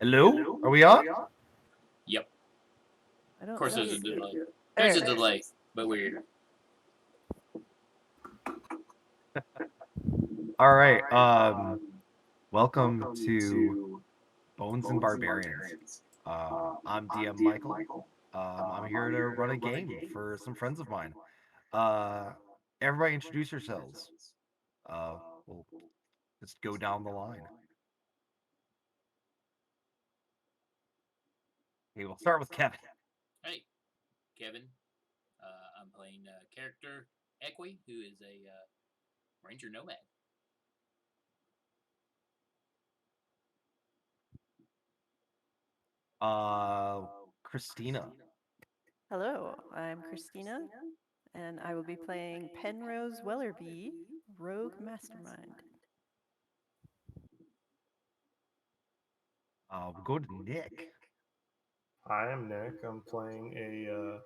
Hello? Are we on? Yep. I Of don't course, see there's a it. delay. There There's a it is. delay, but we're All right. Welcome to Bones and Barbarians. I'm DM Michael. I'm here to run a game for some friends of mine. Uh, Everybody introduce yourselves. We'll just go down the line. Okay, we'll start with Kevin. hey, Kevin. I'm playing character Equi, who is a ranger nomad. Christina. Hello, I'm Christina, and I will be playing Penrose Wellerby, Rogue Mastermind. We'll go to Nick. Hi, I'm Nick. I'm playing a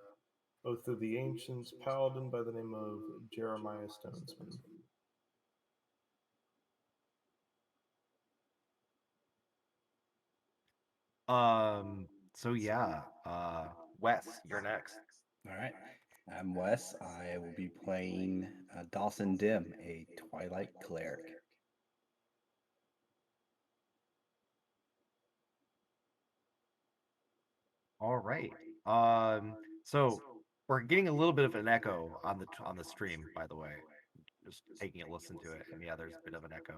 Oath of the Ancients paladin by the name of Jeremiah Stonesman. So yeah, Wes, you're next. All right. I'm Wes. I will be playing Dawson Dim, a Twilight cleric. All right. So we're getting a little bit of an echo on the stream, by the way. Just taking a listen to it, and yeah, there's a bit of an echo.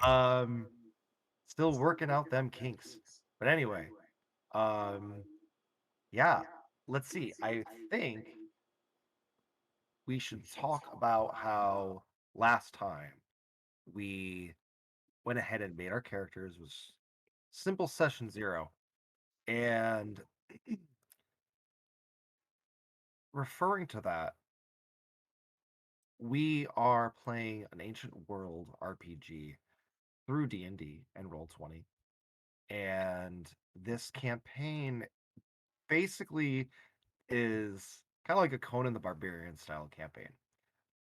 Um, Still working out them kinks. But anyway, um, yeah. Let's see. I think we should talk about how last time we went ahead and made our characters was simple session 0, and referring to that, we are playing an ancient world RPG through D&D and Roll20. And this campaign basically is kind of like a Conan the Barbarian style campaign.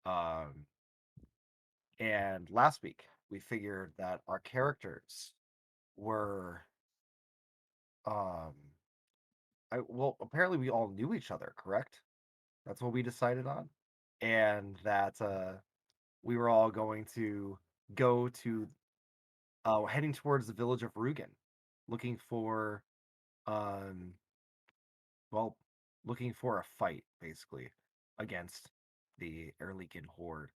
Um, and last week we figured that our characters were um well, apparently we all knew each other, correct? That's what we decided on. And that we were all going to go to heading towards the village of Rugen, looking for um well, looking for a fight basically against the Erlikin horde.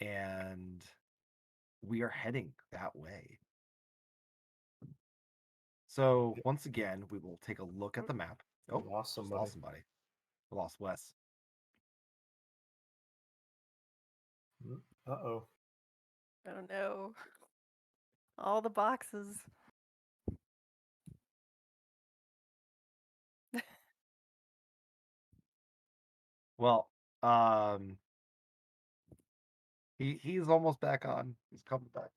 And we are heading that way. So once again, we will take a look at the map. Oh, Lost just somebody. lost somebody. We lost Wes. Uh-oh. Oh no. All the boxes. Well, he's almost back on. He's coming back.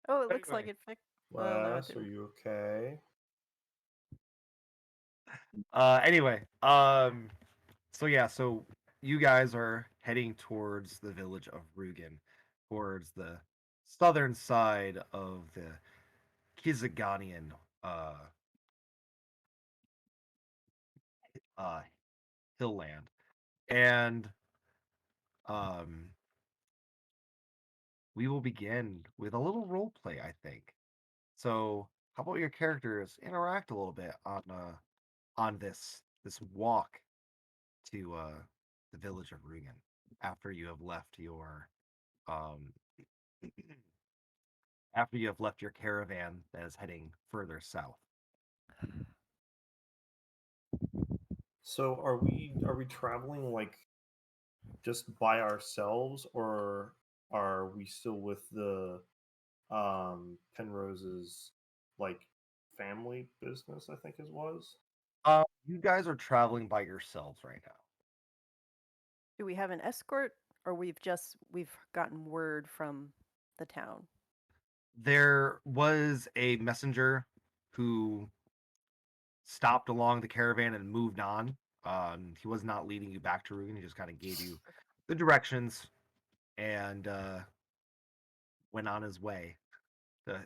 Oh, it looks like Anyway. it fixed. Well, no, it Wes, are didn't. you okay? Anyway, so yeah, so you guys are heading towards the village of Rugen, towards the southern side of the Kizaganian uh uh hill land. And um we will begin with a little role play, I think. So how about your characters interact a little bit on this walk to the village of Rugen after you have left your um after you have left your caravan that is heading further south. So are we traveling like just by ourselves, or are we still with the Penrose's like family business, I think it was? You guys are traveling by yourselves right now. Do we have an escort, or we've gotten word from the town? There was a messenger who stopped along the caravan and moved on. He was not leading you back to Rugen. He just kind of gave you the directions and went on his way. to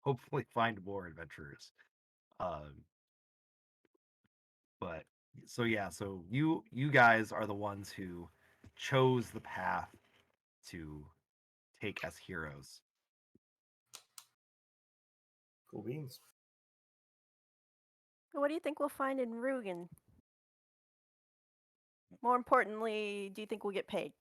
hopefully find more adventurers. Um, but so yeah, so you guys are the ones who chose the path to take as heroes. Cool beans. What do you think we'll find in Rugen? More importantly, do you think we'll get paid?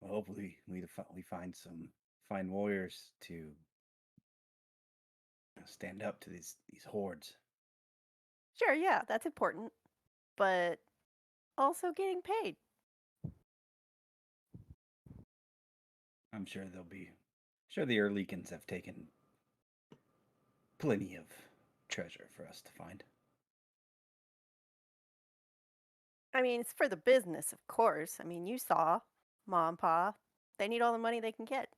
Well, hopefully, we find some fine warriors to stand up to these hordes. Sure, yeah, that's important. But also getting paid. I'm sure they'll be. Sure, the Earleakins have taken plenty of treasure for us to find. I mean, it's for the business, of course. I mean, you saw Ma and Pa. They need all the money they can get.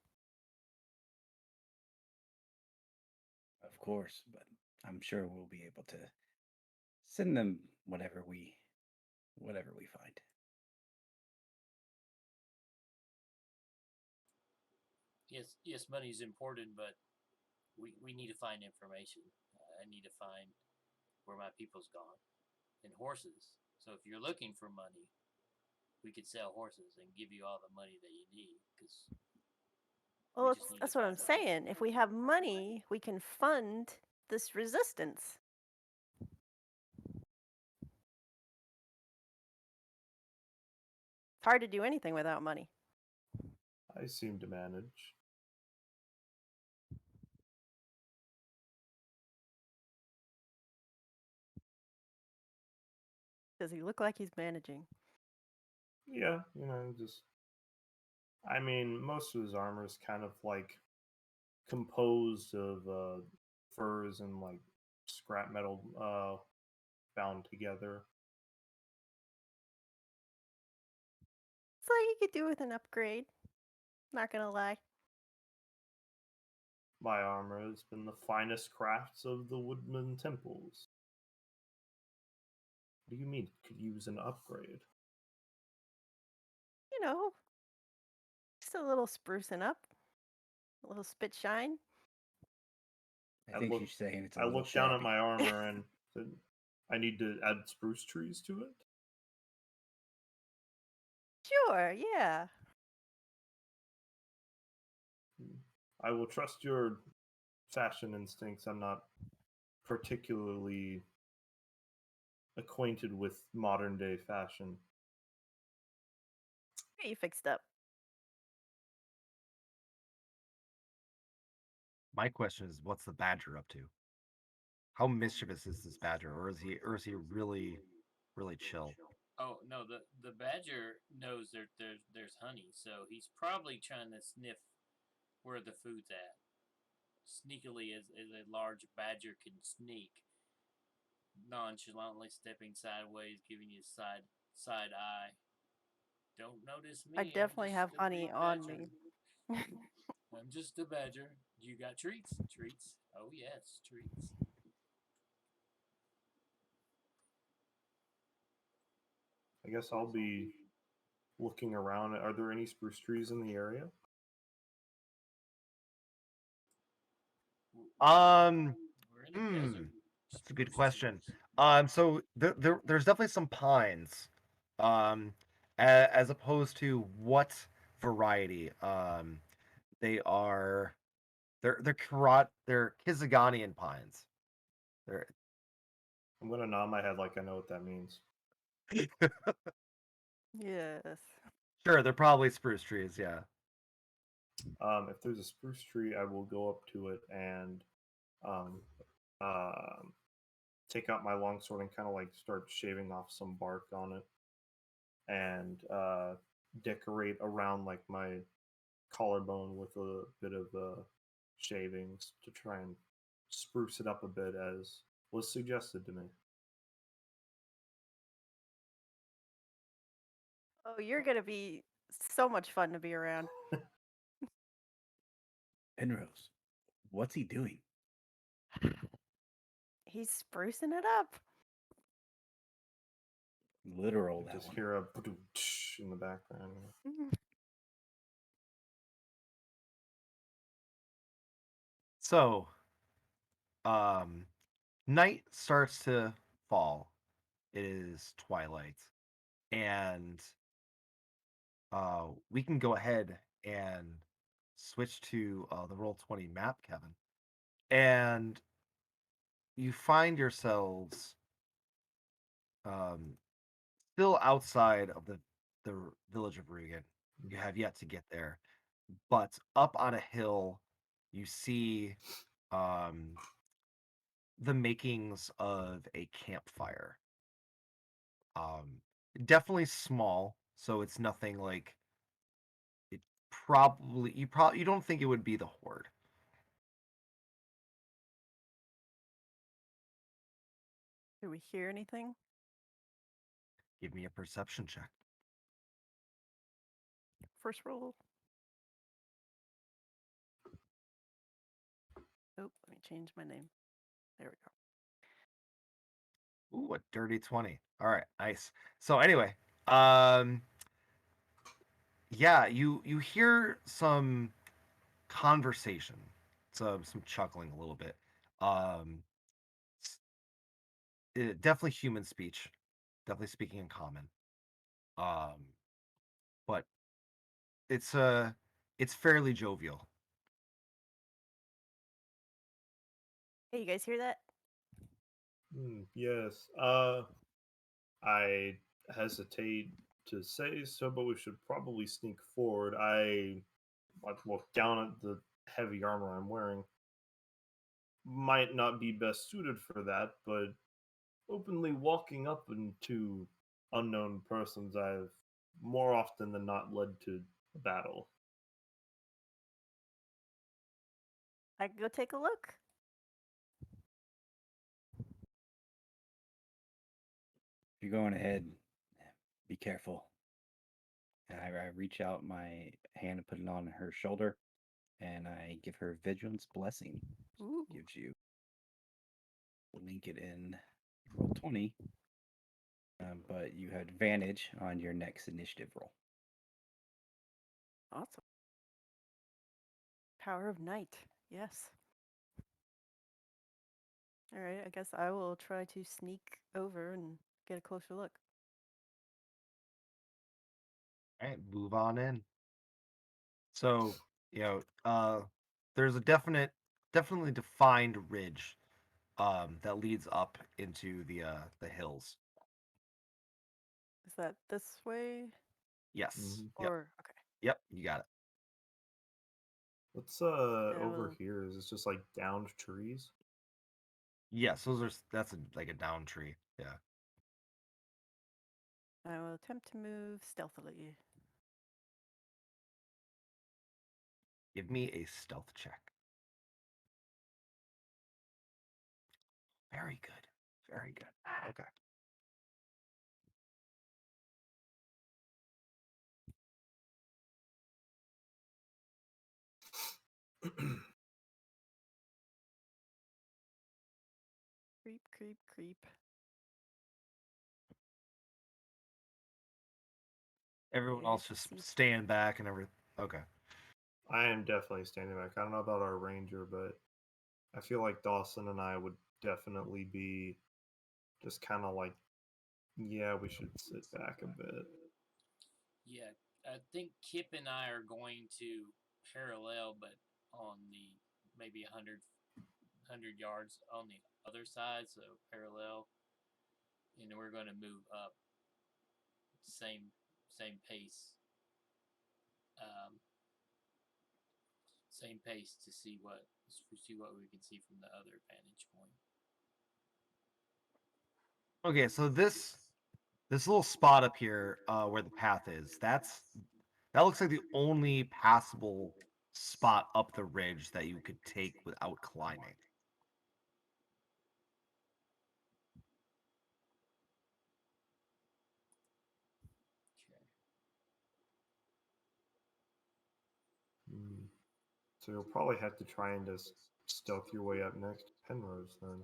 Of course, but I'm sure we'll be able to send them whatever we find. Yes, money is important, but we need to find information. I need to find where my people's gone and horses. So if you're looking for money, we could sell horses and give you all the money that you need because Well, just need to that's what I'm find our saying. If we have money, we can fund this resistance. It's hard to do anything without money. I seem to manage. Does he look like he's managing? Yeah, just. I mean, most of his armor is kind of like composed of furs and like scrap metal bound together. It's like he could do with an upgrade. Not gonna lie. My armor has been the finest crafts of the woodman temples. What do you mean? Could use an upgrade? You know, just a little sprucing up, a little spit shine. I think she's saying it's a I little looked down at shabby. my armor and said, "I need to add spruce trees to it." Sure, yeah. I will trust your fashion instincts. I'm not particularly acquainted with modern day fashion. Get you fixed up. My question is, what's the badger up to? How mischievous is this badger, or is he really, really chill? Oh no, the badger knows there's honey, so he's probably trying to sniff where the food's at. Sneakily as a large badger can sneak, nonchalantly stepping sideways, giving you side eye. Don't notice me. I definitely have I'm just a honey big on badger. me. I'm just a badger. You got treats? Treats? Oh yes, treats. I guess I'll be looking around. Are there any spruce trees in the area? Um, We're in the desert. that's a good Spruce question. trees. So there's definitely some pines, um, as opposed to what variety. They are they're Kiziganian pines. They're I'm gonna nod my head like I know what that means. Yes. sure they're probably spruce trees. Yeah. If there's a spruce tree, I will go up to it and um, um, take out my longsword and kind of like start shaving off some bark on it and decorate around like my collarbone with a bit of shavings to try and spruce it up a bit as was suggested to me. Oh, you're gonna be so much fun to be around. Penrose, what's he doing? He's sprucing it up. Literal I that just one. hear a in the background. So, night starts to fall. It is twilight, and we can go ahead and switch to the Roll 20 map, Kevin. And you find yourselves um, still outside of the village of Rugen. You have yet to get there, but up on a hill, you see um, the makings of a campfire. Um, Definitely small, so it's nothing like it. You don't think it would be the horde. Do we hear anything? Give me a perception check. First roll. Oh, let me change my name. There we go. Ooh, a dirty 20. All right, nice. So anyway, um, yeah, you hear some conversation, some chuckling a little bit. Um, Definitely human speech, definitely speaking in common. Um, but it's it's fairly jovial. Hey, you guys hear that? Yes. I hesitate to say so, but we should probably sneak forward. I look down at the heavy armor I'm wearing. Might not be best suited for that, but openly walking up into unknown persons, I've more often than not led to a battle. I can go take a look. If you're going ahead, be careful. And I reach out my hand and put it on her shoulder, and I give her Vigilance Blessing. Ooh, Gives you link it in Roll 20, but you have advantage on your next initiative roll. awesome. Power of night. Yes. All right, I guess I will try to sneak over and get a closer look. All right, move on in. So, you know, there's a definitely defined ridge that leads up into the hills. Is that this way? Yes. Mhm. Yep. Or okay. Yep. You got it. What's I over will here? Is this just like downed trees? Yes. That's like a down tree. Yeah. I will attempt to move stealthily. Give me a stealth check. Very good. Very good. Okay. Creep, creep, creep. Everyone Yeah, I else can just see. stand back and everything. Okay. I am definitely standing back. I don't know about our ranger, but I feel like Dawson and I would definitely be just kind of like, yeah, we should sit back a bit. Yeah, I think Kip and I are going to parallel, but on the maybe 100 yards on the other side, so parallel, and we're going to move up same pace, um, same pace to see what we can see from the other vantage point. Okay. So this little spot up here, where the path is, that looks like the only passable spot up the ridge that you could take without climbing. Okay. Hmm. So you'll probably have to try and just stealth your way up next to Penrose then.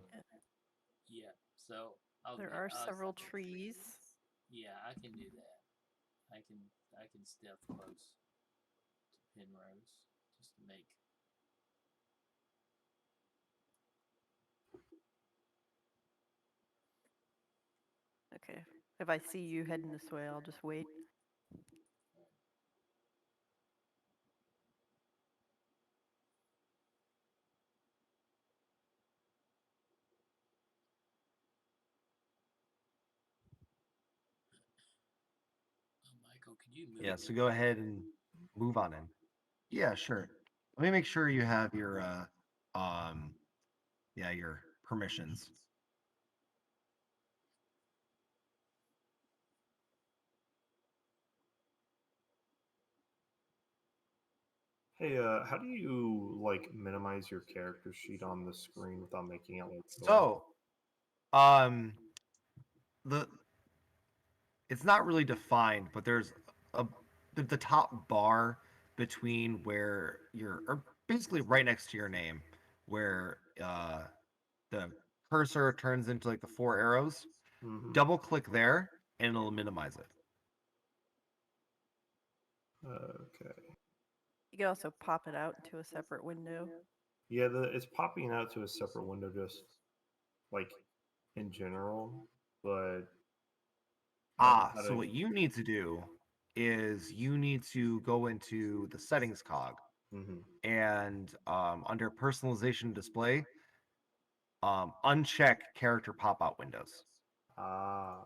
Yeah. So I'll There get are us. several trees. Yeah, I can do that. I can stealth close to Penrose just to make Okay. If I see you heading this way, I'll just wait. Michael, could you move? Yeah, so go ahead and move on in. Yeah, sure. Let me make sure you have your your permissions. Hey, how do you like minimize your character sheet on the screen without making it look noise? So, um, the it's not really defined, but there's a the top bar between where you're, or basically right next to your name, where the cursor turns into like the four arrows. Double click there, and it'll minimize it. Okay. You can also pop it out into a separate window. Yeah, it's popping out to a separate window just like in general, but I don't know how So to. what you need to do is you need to go into the settings cog, Mm-hmm. and under personalization display, uncheck character pop-out windows. Ah,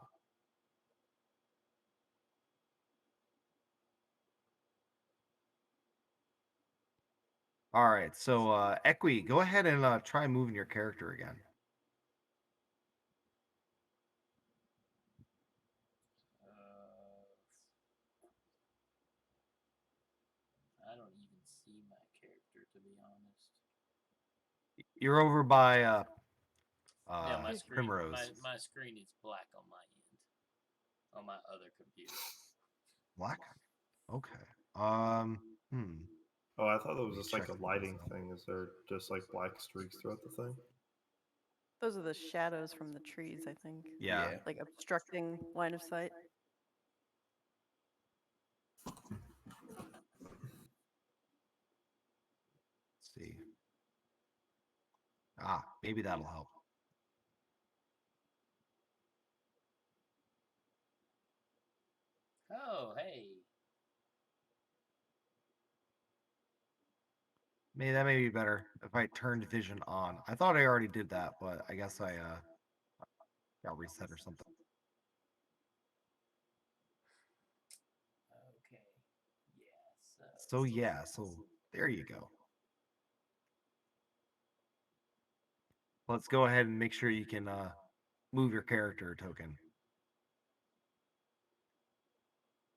All right, so Equi, go ahead and try moving your character again. I don't even see my character, to be honest. You're over by Yeah, my screen, Primrose. my screen is black on my end, on my other computer. Black? Okay. oh, I thought that was Let me just like check a something lighting else. thing. Is there just like black streaks throughout the thing? Those are the shadows from the trees, I think. Yeah. Like obstructing line of sight. Let's see. Maybe that'll help. Oh, hey. Maybe that may be better if I turned vision on. I thought I already did that, but I guess I got reset or something. Okay. Yeah. So there you go. Let's go ahead and make sure you can move your character token.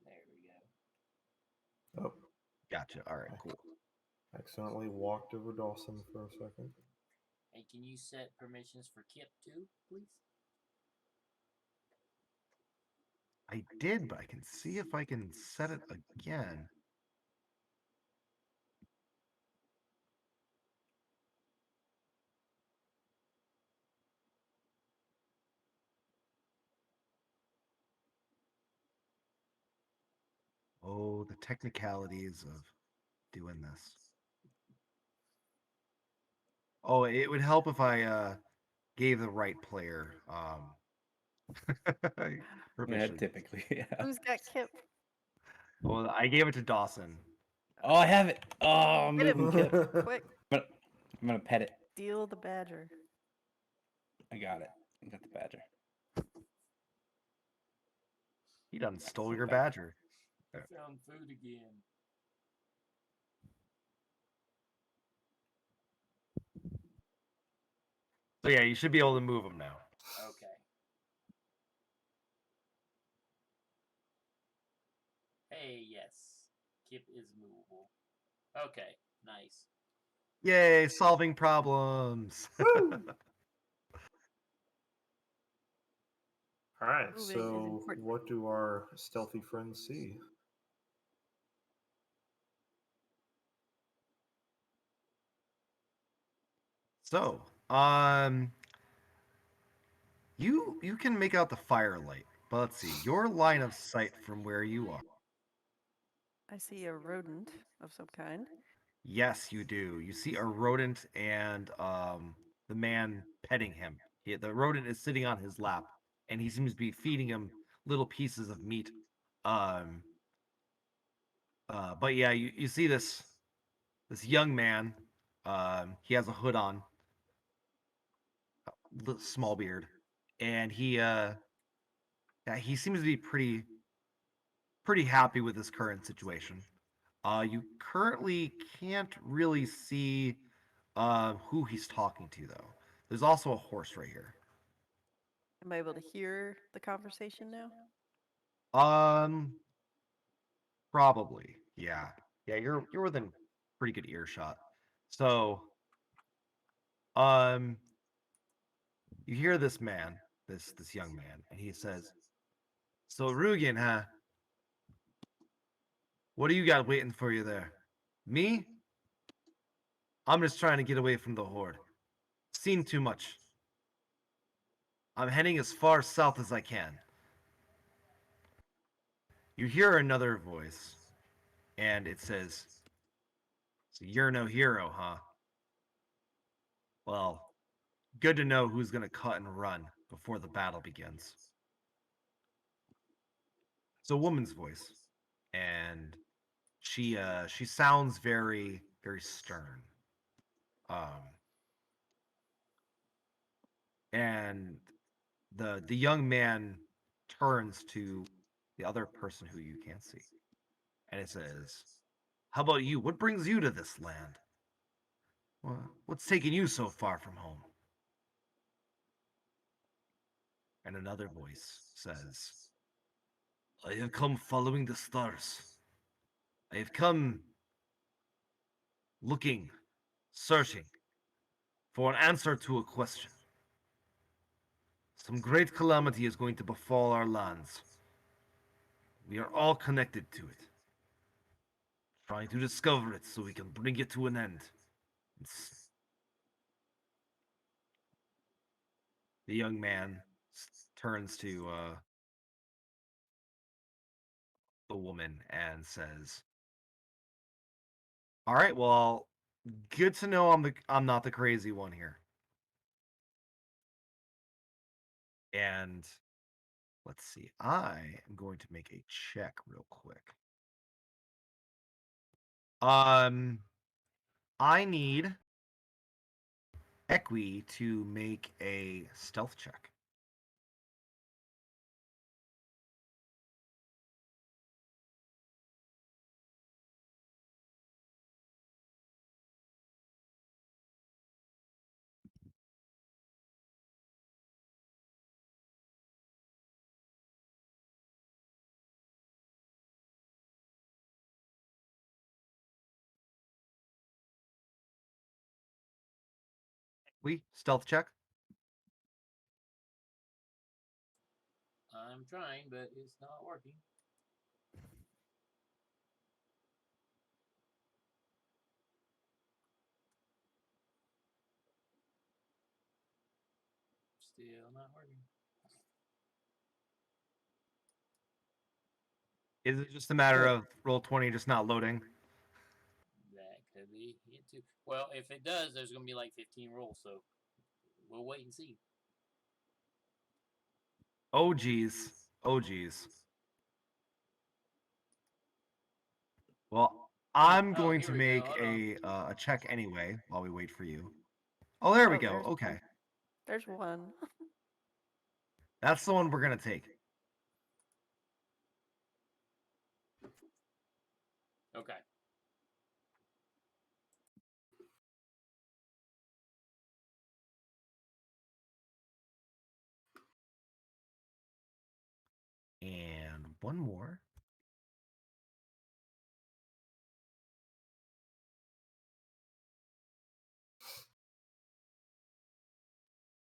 There we go. Oh, Gotcha. All right, cool. accidentally walked over Dawson for a second. Hey, can you set permissions for Kip too, please? I did, but I can see if I can set it again. Oh, the technicalities of doing this. Oh, it would help if I gave the right player Yeah, permission. typically. Yeah. Who's got Kip? Well, I gave it to Dawson. Oh, I have it. Oh, I'm Get him, moving Kip. quick. I'm gonna pet it. Steal the badger. I got it. I got the badger. He done stole So your back- badger. Found food again. So yeah, you should be able to move him now. Okay. Hey, yes. Kip is movable. Okay, nice. Yay, solving problems. All right, Moving is so important. what do our stealthy friends see? So, you can make out the firelight, but let's see, your line of sight from where you are. I see a rodent of some kind. Yes, you do. You see a rodent and the man petting him. The rodent is sitting on his lap, and he seems to be feeding him little pieces of meat. Um, but yeah, you see this young man. He has a hood on, small beard, and yeah, he seems to be pretty happy with his current situation. You currently can't really see who he's talking to though. There's also a horse right here. Am I able to hear the conversation now? Um, Probably, yeah, yeah. You're within pretty good earshot. So, um, you hear this man, this young man, and he says, "So Rugen, huh? What do you got waiting for you there? Me? I'm just trying to get away from the horde. Seen too much. I'm heading as far south as I can." You hear another voice, and it says, "So you're no hero, huh? Well, good to know who's gonna cut and run before the battle begins." It's a woman's voice, and she sounds very stern. Um, and the young man turns to the other person who you can't see, and it says, "How about you? What brings you to this land? What's taking you so far from home?" And another voice says, "I have come following the stars. I have come looking, searching for an answer to a question. Some great calamity is going to befall our lands. We are all connected to it, trying to discover it so we can bring it to an end." It's, the young man turns to the woman and says, "All right, well, good to know I'm not the crazy one here." And let's see, I am going to make a check real quick. Um, I need Equi to make a stealth check. Equi, stealth check. I'm trying, but it's not working. Still not working. Is it just a matter of Roll20 just not loading? That could be it too. Well, if it does, there's going to be like 15 rolls, so we'll wait and see. Oh geez. Oh geez. Well, I'm Oh, going here to we go. make Hold on. a check anyway while we wait for you. Oh, there we Oh, go. Okay. there's one. That's the one we're gonna take. Okay. And one more.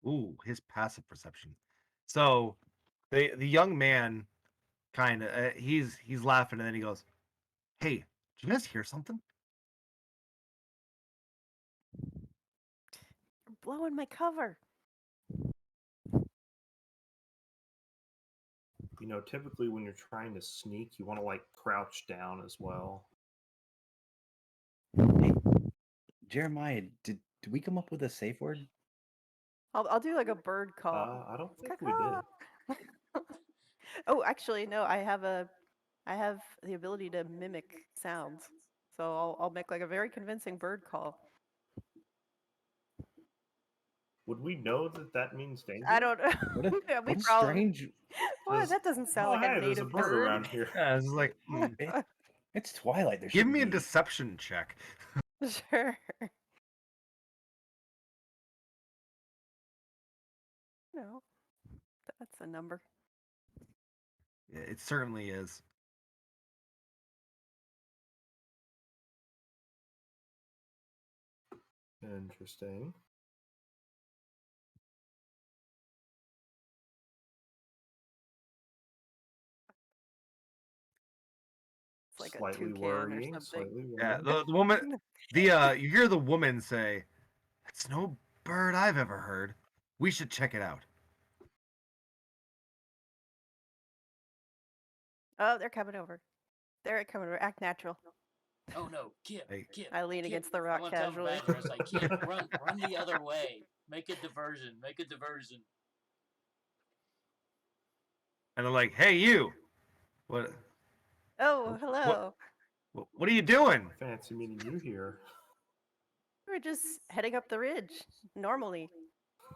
Ooh, his passive perception. So the young man kind of he's laughing and then he goes, "Hey, did you guys hear something?" You're blowing my cover. You know, typically when you're trying to sneak, you want to like crouch down as well. Hey, Jeremiah, did we come up with a safe word? I'll do like a bird call. I don't think we Caw-caw. did. Oh, actually, no. I have the ability to mimic sounds, so I'll make like a very convincing bird call. Would we know that that means danger? I don't know. What a, Yeah, we what a probably. strange. What? There's- That doesn't sound oh, like a hey, there's a native bird bird. around here. Yeah, it's like, It's Twilight. There give shouldn't me a be. deception check. Sure. No, that's a number. Yeah, it certainly is. Interesting. It's like a Slightly toucan or worrying. something. Slightly Yeah, worrying. the woman, you hear the woman say, "That's no bird I've ever heard. We should check it out." Oh, they're coming over. They're coming over. Act natural. Oh no, Kip, Hey. Kip. I lean Kip. against the I rock want to tell the casually. badger. I was like, Kip, run the other way. Make a diversion. Make a diversion. And they're like, "Hey, you! What? Oh, hello. What are you doing?" Fancy meeting you here. We're just heading up the ridge normally,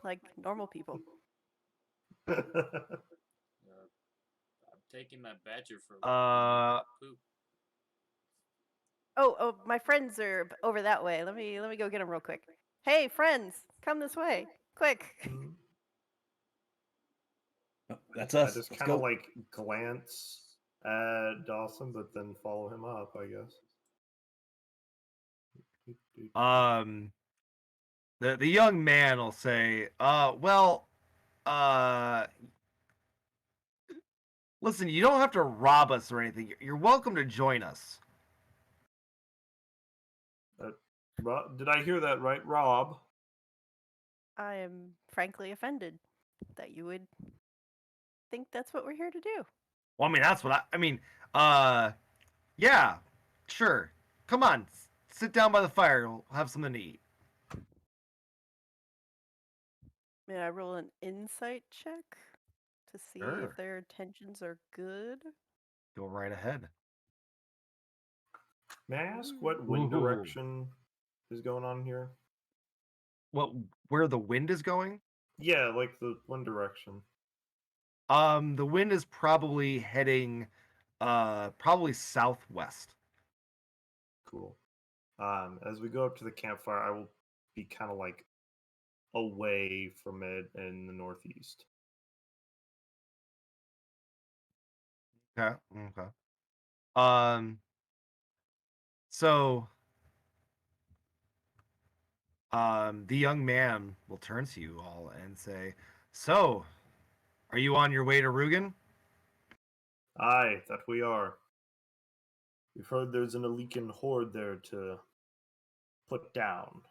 like normal people. I'm taking my badger for poop. Oh, my friends are over that way. Let me go get them real quick. Hey, friends, come this way, quick. Oh, that's I us. just Let's kind of go. like glance at Dawson, but then follow him up, I guess. The young man will say, well, listen, you don't have to rob us or anything. You're welcome to join us." Did I hear that right, Rob? I am frankly offended that you would think that's what we're here to do. Well, I mean, that's what I mean. Yeah, sure. Come on, sit down by the fire. We'll have something to eat. May I roll an insight check to see Sure. if their intentions are good? Go right ahead. May I ask what wind direction is going on here? Where the wind is going? Yeah, like the wind direction. The wind is probably heading, probably southwest. Cool. As we go up to the campfire, I will be kind of like away from it in the northeast. Okay. Okay. Um. So, the young man will turn to you all and say, "So, are you on your way to Rugen?" Aye, that we are. We've heard there's an Alekan horde there to put down.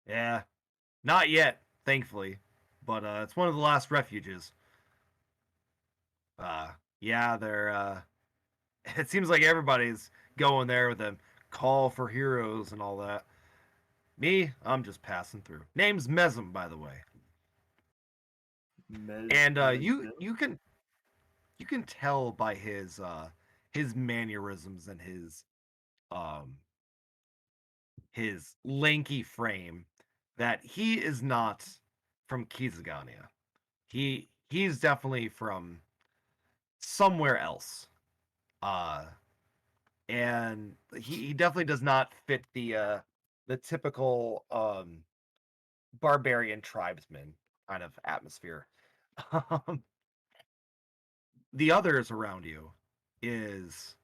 Yeah, not yet, thankfully, but it's one of the last refuges. Yeah, they're. It seems like everybody's going there with a call for heroes and all that. Me, I'm just passing through. Name's Mesm, by the way. And you can tell by his mannerisms and his lanky frame that he is not from Kizagania. He's definitely from somewhere else. And he definitely does not fit the typical barbarian tribesman kind of atmosphere. The others around you is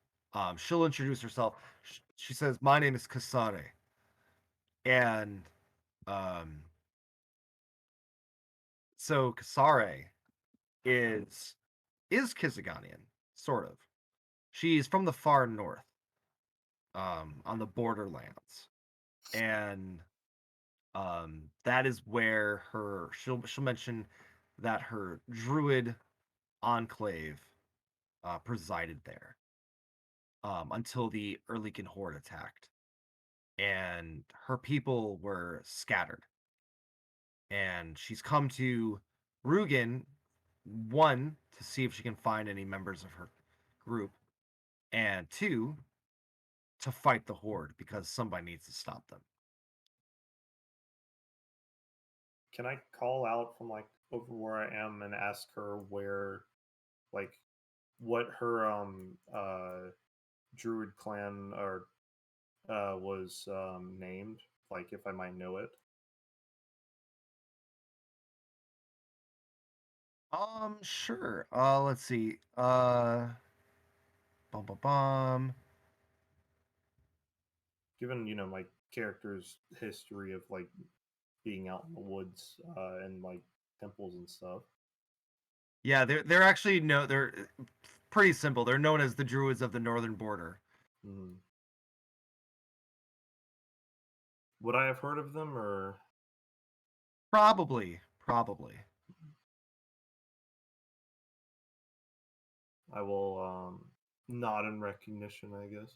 she'll introduce herself. She says, "My name is Kasare," and um, so Kasare is Kisaganian, sort of. She's from the far north, on the borderlands, and that is where she'll mention that her druid enclave presided there until the Erlikin horde attacked, and her people were scattered. And she's come to Rugen, one, to see if she can find any members of her group, and two, to fight the horde because somebody needs to stop them. Can I call out from like over where I am and ask her where, like, what her druid clan or was named? Like, if I might know it. Sure. Let's see. Bum bum bum. Given my character's history of like being out in the woods and like temples and stuff. Yeah, they're actually no, they're pretty simple. They're known as the Druids of the Northern Border. Mm. Would I have heard of them, or Probably. I will nod in recognition, I guess.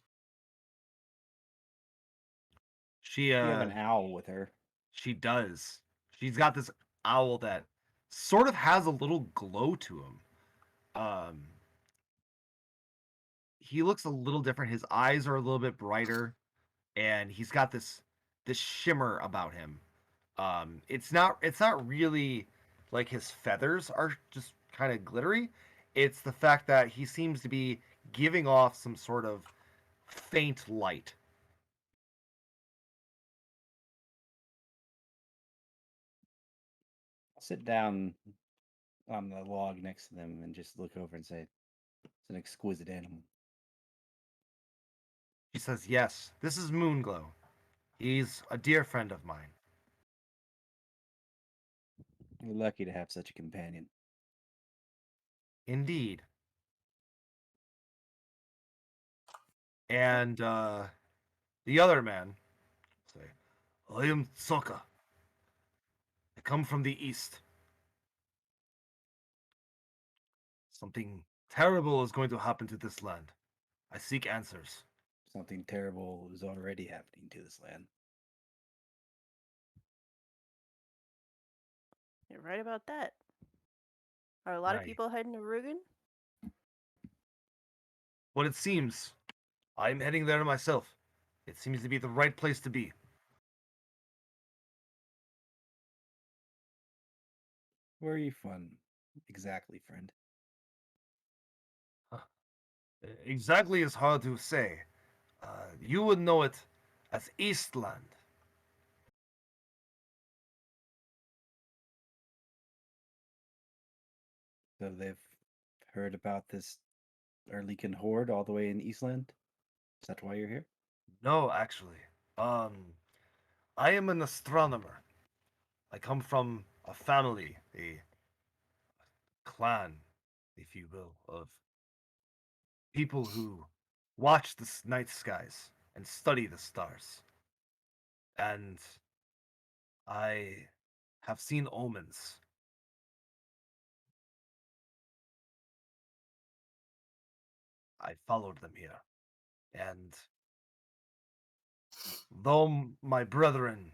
She You have an owl with her. she does. She's got this owl that sort of has a little glow to him. He looks a little different. His eyes are a little bit brighter, and he's got this shimmer about him. It's not really like his feathers are just kind of glittery. It's the fact that he seems to be giving off some sort of faint light. I'll sit down on the log next to them and just look over and say, "It's an exquisite animal." She says, "Yes, this is Moonglow. He's a dear friend of mine." We're lucky to have such a companion. Indeed. And the other man say, "I am Sokka. I come from the east. Something terrible is going to happen to this land. I seek answers." Something terrible is already happening to this land. You're right about that. Are a lot of Right. people heading to Rugen? What it seems, I'm heading there myself. It seems to be the right place to be. Where are you from? Exactly, friend. Huh. Exactly is hard to say. You would know it as Eastland. So they've heard about this Erlican horde all the way in Eastland? Is that why you're here? No, actually. I am an astronomer. I come from a family, a clan, if you will, of people who watch the night skies and study the stars. And I have seen omens. I followed them here. And though my brethren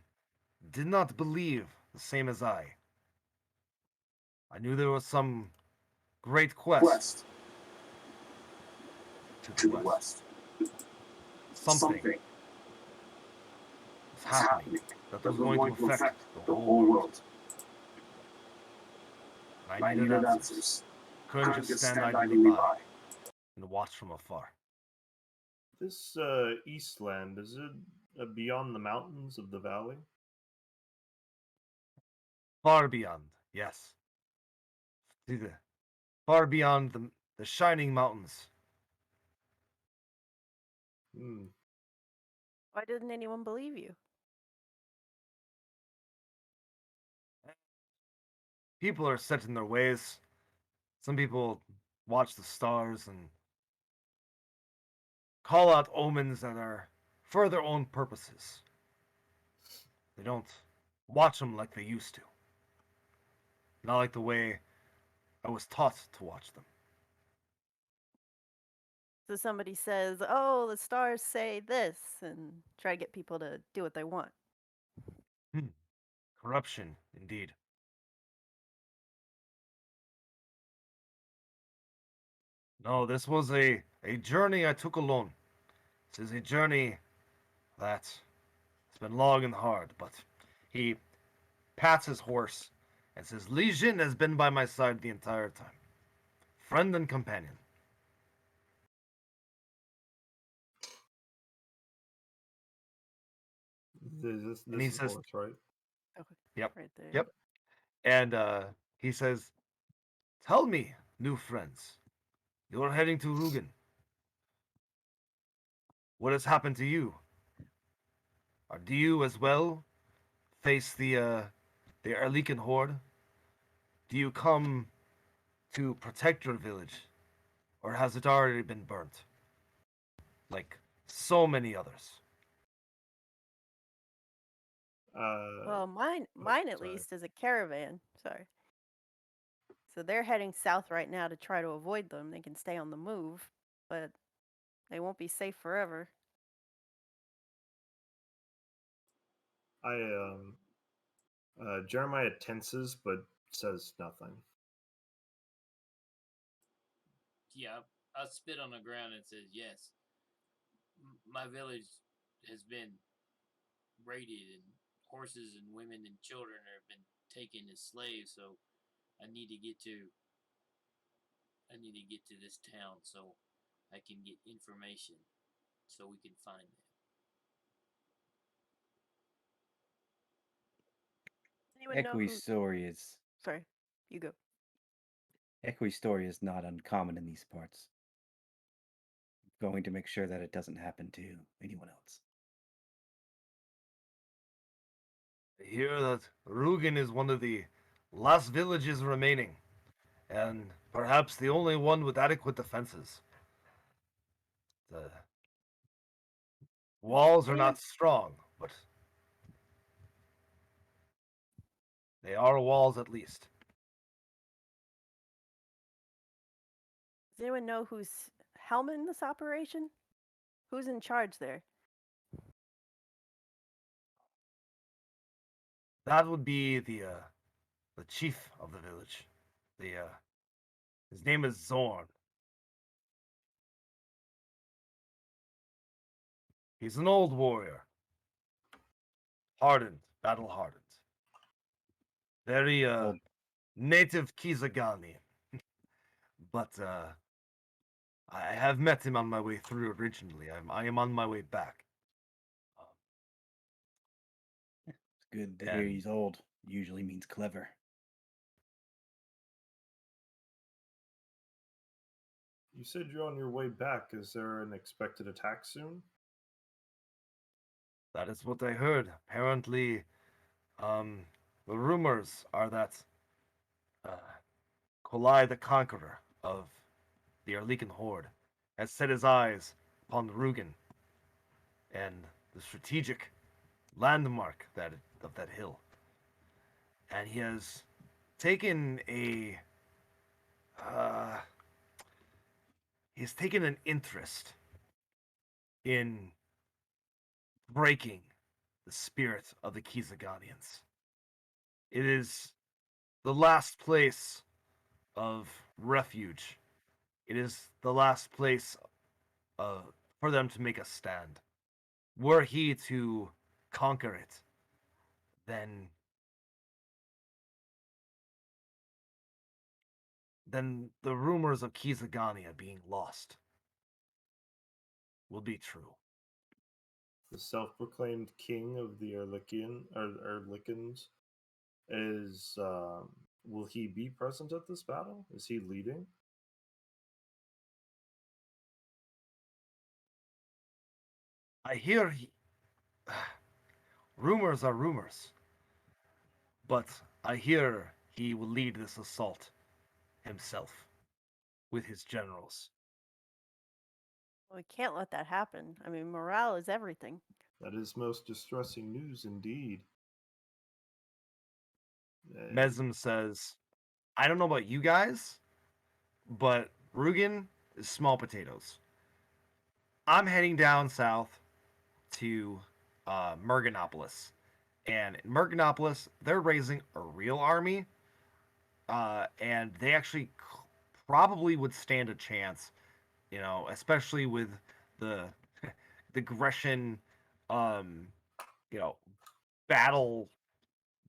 did not believe the same as I knew there was some great quest to the west. Something was happening that was going to affect the whole world. And I needed answers. Couldn't just stand idly by and watch from afar. This Eastland, is it beyond the mountains of the valley? Far beyond, yes. See far beyond the shining mountains. Hmm. Why didn't anyone believe you? People are set in their ways. Some people watch the stars and call out omens that are for their own purposes. They don't watch them like they used to. Not like the way I was taught to watch them. So somebody says, "Oh, the stars say this," and try to get people to do what they want. Corruption, indeed. No, this was a journey I took alone. This is a journey that it's been long and hard, but he pats his horse and says, Legion has been by my side the entire time. Friend and companion. This And he is says, horse, right? Okay, Yep, right there. yep. And he says, Tell me, new friends, you're heading to Rugen. What has happened to you? Or do you as well face the Erliken horde? Do you come to protect your village? Or has it already been burnt? Like so many others. Well, mine at sorry. least is a caravan. Sorry. So they're heading south right now to try to avoid them. They can stay on the move, but they won't be safe forever. Jeremiah tenses but says nothing. Yeah, I spit on the ground and says, yes, my village has been raided and horses and women and children have been taken as slaves. So I need to get to this town so I can get information so we can find them. Anyone know Equi's who? story is Sorry, you go. Equi's story is not uncommon in these parts. Going to make sure that it doesn't happen to anyone else. I hear that Rugen is one of the last villages remaining, and perhaps the only one with adequate defenses. The walls are Anyone not strong, but they are walls at least. Does anyone know who's helming this operation? Who's in charge there? That would be the chief of the village. The his name is Zorn. He's an old warrior, hardened, battle hardened, very Old native Kizagani. But I have met him on my way through originally. I am on my way back. Um, It's good to hear and he's old. Usually means clever. You said you're on your way back. Is there an expected attack soon? that is what I heard. Apparently, um, the rumors are that uh, Kolai the Conqueror of the Erliken Horde has set his eyes upon Rugen and the strategic landmark of that hill. And he has taken a uh, he's taken an interest in breaking the spirit of the Kizaganians. It is the last place of refuge. It is the last place for them to make a stand. Were he to conquer it, then the rumors of Kizagania being lost will be true. The self-proclaimed king of the Erlikens is. Will he be present at this battle? Is he leading? I hear rumors are rumors, but I hear he will lead this assault himself with his generals. Well, we can't let that happen. I mean, morale is everything. That is most distressing news indeed. Mesm says, I don't know about you guys, but Rugen is small potatoes. I'm heading down south to Merganopolis. And in Merganopolis, they're raising a real army. And they actually probably would stand a chance, especially with the the Grecian, um, you know, battle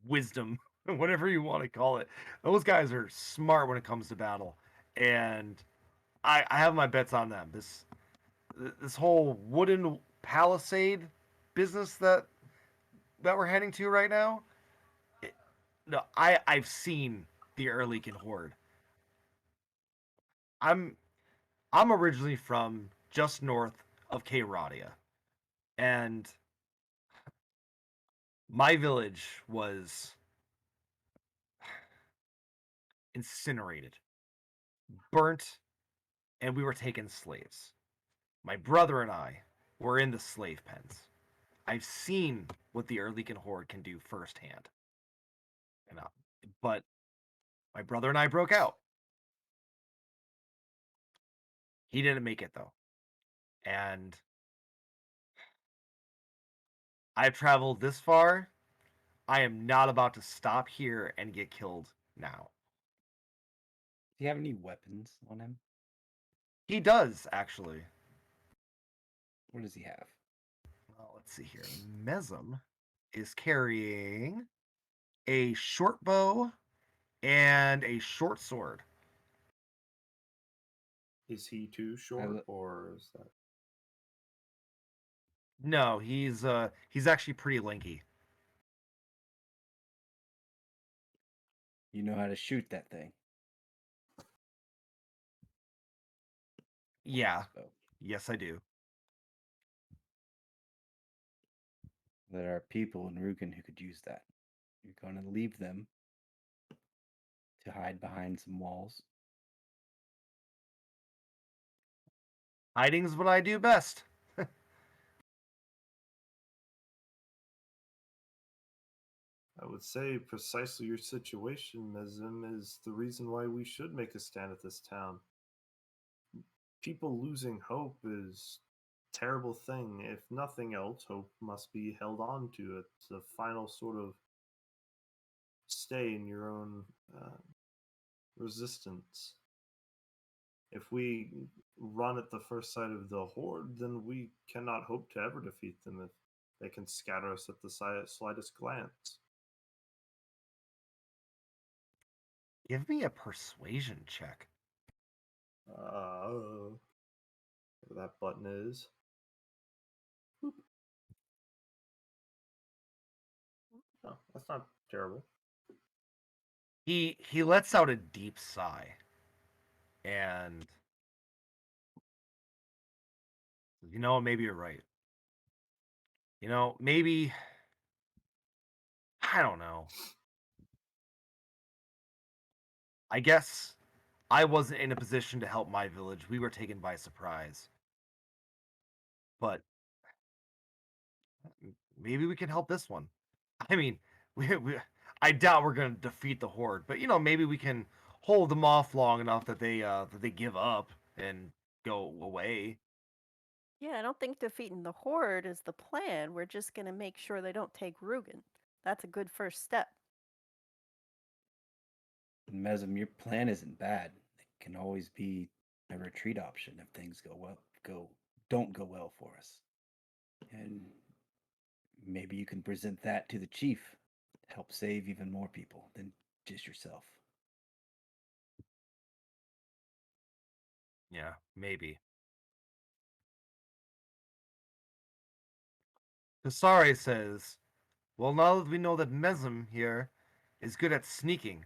wisdom, whatever you want to call it. Those guys are smart when it comes to battle, and I have my bets on them. This whole wooden palisade business that we're heading to right now. No, I've seen the Erlikin horde. I'm I'm originally from just north of Karadia, and my village was incinerated, burnt, and we were taken slaves. My brother and I were in the slave pens. I've seen what the Erlikin horde can do firsthand. And but my brother and I broke out. He didn't make it though. And I've traveled this far. I am not about to stop here and get killed now. Do you have any weapons on him? He does, actually. What does he have? Well, let's see here. Mesm is carrying a short bow and a short sword. Is he too short, or is that? No, he's actually pretty lanky. You know how to shoot that thing. Yeah, So yes, I do. there are people in Rugen who could use that. You're going to leave them to hide behind some walls. Hiding's what I do best. I would say precisely your situation, Mezim, is the reason why we should make a stand at this town. People losing hope is a terrible thing. If nothing else, hope must be held on to. It's a final sort of stay in your own resistance. If we run at the first sight of the horde, then we cannot hope to ever defeat them if they can scatter us at the slightest glance. Give me a persuasion check. Whatever that button is. Boop. Oh, that's not terrible. He lets out a deep sigh, and maybe you're right. Maybe I don't know. I guess I wasn't in a position to help my village. We were taken by surprise. But maybe we can help this one. I mean, I doubt we're going to defeat the horde, but maybe we can hold them off long enough that they give up and go away. Yeah, I don't think defeating the horde is the plan. We're just going to make sure they don't take Rugen. That's a good first step. Mesm, your plan isn't bad. It can always be a retreat option if things don't go well for us. And maybe you can present that to the chief to help save even more people than just yourself. Yeah, maybe. Kasari says, well, now that we know that Mesm here is good at sneaking,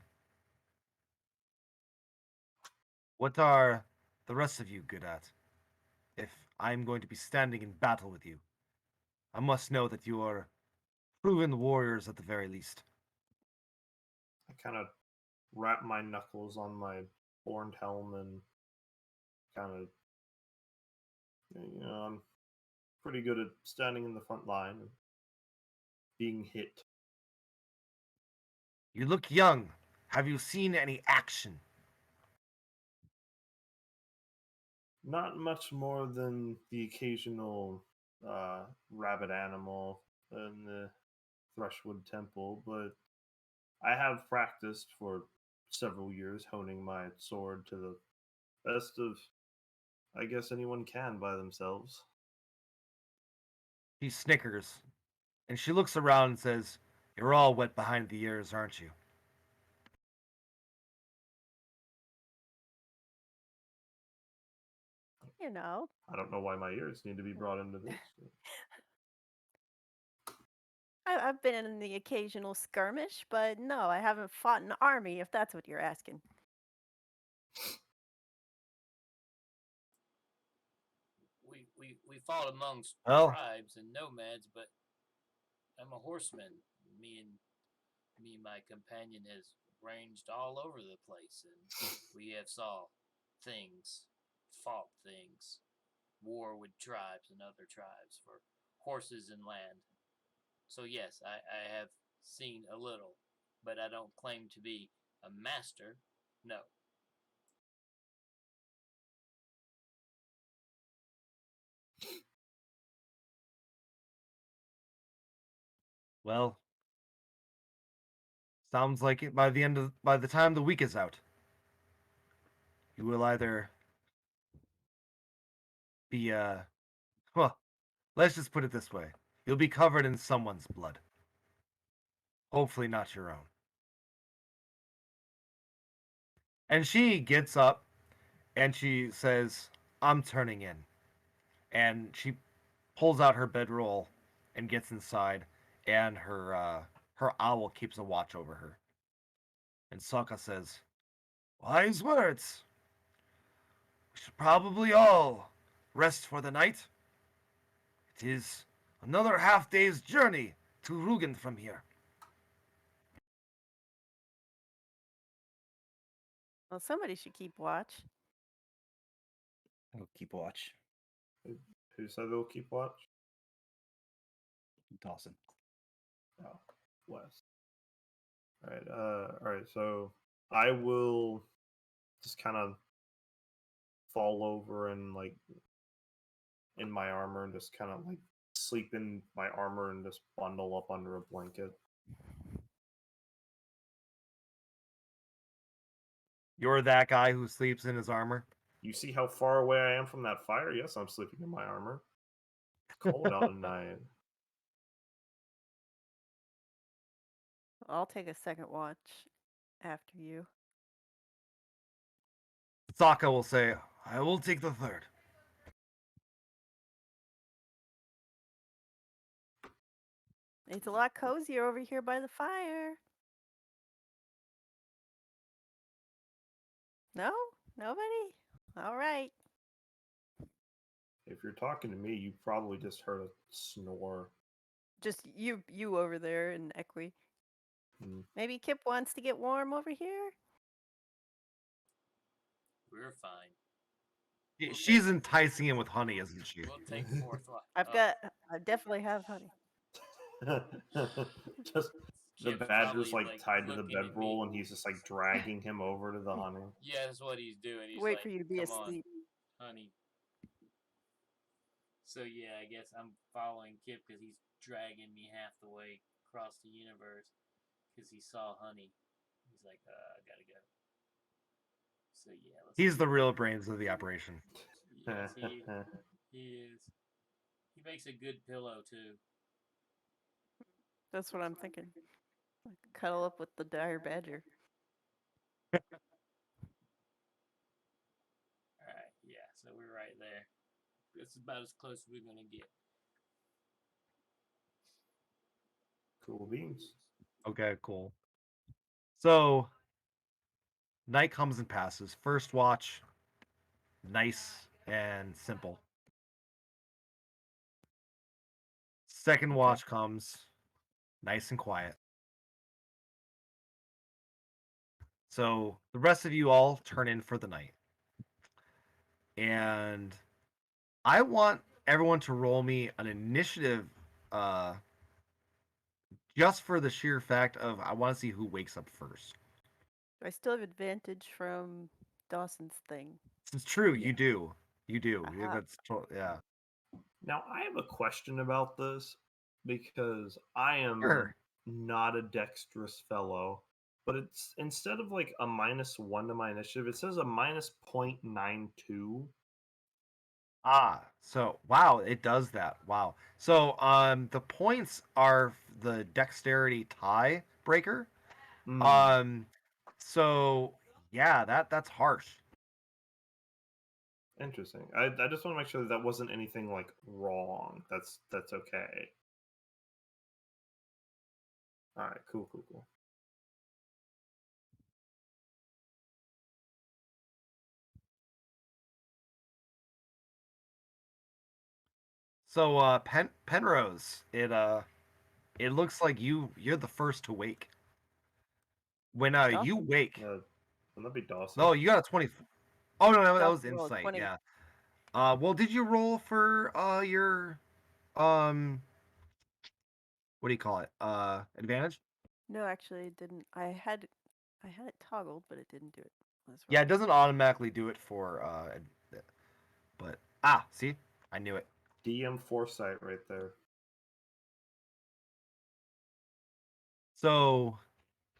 what are the rest of you good at? If I'm going to be standing in battle with you, I must know that you are proven warriors at the very least. I kind of wrap my knuckles on my horned helm and kind of, I'm pretty good at standing in the front line and being hit. You look young. Have you seen any action? Not much more than the occasional rabbit animal in the Thrushwood Temple, but I have practiced for several years honing my sword to the best of, I guess, anyone can by themselves. She snickers, and she looks around and says, "You're all wet behind the ears, aren't you?" You know, I don't know why my ears need to be brought into this. I've been in the occasional skirmish, but no, I haven't fought an army, if that's what you're asking. We fought amongst Well, tribes and nomads, but I'm a horseman. Me and my companion has ranged all over the place, and we have saw things, fought things, war with tribes and other tribes for horses and land. So yes, I have seen a little, but I don't claim to be a master. No. well, sounds like it by the time the week is out, you will either be well, let's just put it this way. You'll be covered in someone's blood. Hopefully not your own. And she gets up and she says, "I'm turning in." And she pulls out her bedroll and gets inside, and her owl keeps a watch over her. And Sokka says, "Wise words. We should probably all rest for the night. It is another half day's journey to Rugen from here." Well, somebody should keep watch. I'll keep watch. Who said they'll keep watch? Dawson. Oh, Wes. All right. So I will just kind of fall over and like in my armor and just kind of like sleep in my armor and just bundle up under a blanket. You're that guy who sleeps in his armor. You see how far away I am from that fire? Yes, I'm sleeping in my armor. It's cold out at night. I'll take a second watch after you. Sokka will say, "I will take the third." It's a lot cozier over here by the fire. No? Nobody? All right. If you're talking to me, you probably just heard a snore. Just you over there in Equi. Hmm. Maybe Kip wants to get warm over here? We're fine. She's enticing him with honey, isn't she? We'll take fourth watch. I definitely have honey. Just the Kip's badger's probably, like tied to the looking at me. bedroll, and he's just like dragging him over to the honey. Yeah, that's what he's doing. He's Wait like, for you to be "Come on, asleep. honey." So yeah, I guess I'm following Kip because he's dragging me half the way across the universe because he saw honey. He's like, I gotta go. So yeah, He's the real brains of the operation. Yes, he is. He makes a good pillow too. That's what I'm thinking. Like, cuddle up with the dire badger. All right, yeah. So we're right there. That's about as close as we're gonna get. Cool beans. Okay, cool. So night comes and passes. First watch, nice and simple. Second Okay. watch comes, nice and quiet. So the rest of you all turn in for the night. And I want everyone to roll me an initiative just for the sheer fact of I want to see who wakes up first. Do I still have advantage from Dawson's thing? It's true, Yeah. you do. You do. Yeah, Aha. yeah. Now I have a question about this because I am Sure. not a dexterous fellow, but it's instead of like a -1 to my initiative, it says a -0.92. So wow, it does that. Wow. So the points are the dexterity tie breaker. Mm, So yeah, that's harsh. interesting. I just want to make sure that that wasn't anything like wrong. That's okay. All right, cool, cool, cool. So Penrose, it looks like you're the first to wake. When you Dawson. wake, Wouldn't that be Dawson? no, you got a 20. Oh no, that was Dawson rolled insight. 20. Yeah. Well, did you roll for your um what do you call it? Advantage? No, actually, it didn't. I had it toggled, but it didn't do it. That's Yeah, wrong. it doesn't automatically do it for but see, I knew it. DM foresight right there. So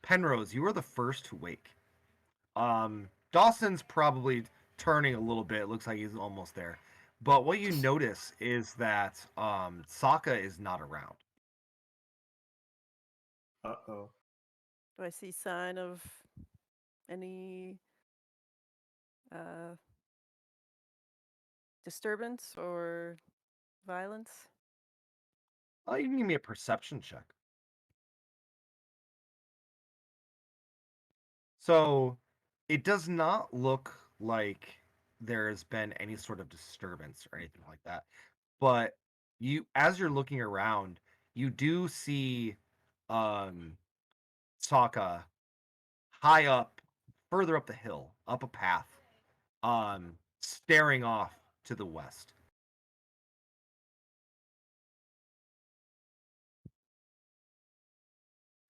Penrose, you were the first to wake. Dawson's probably turning a little bit. It looks like he's almost there. But what you notice is that Sokka is not around. Uh-oh. Do I see sign of any uh, disturbance or violence? You can give me a perception check. So it does not look like there's been any sort of disturbance or anything like that. But as you're looking around, you do see um Sokka high up, further up the hill, up a path, staring off to the west.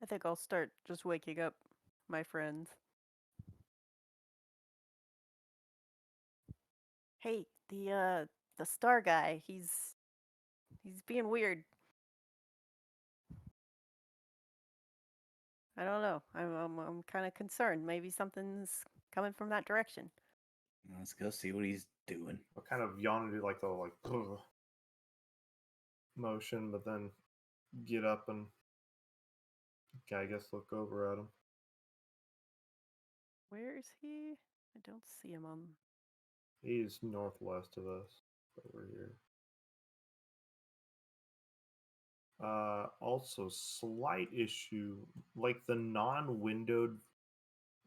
I think I'll start just waking up my friends. Hey, the star guy, he's being weird. I don't know. I'm kind of concerned. Maybe something's coming from that direction. Let's go see what he's doing. I kind of yawn and do like the ugh motion, but then get up and I guess look over at him. Where is he? I don't see him on. He's northwest of us, over here. Also, slight issue, like the non-windowed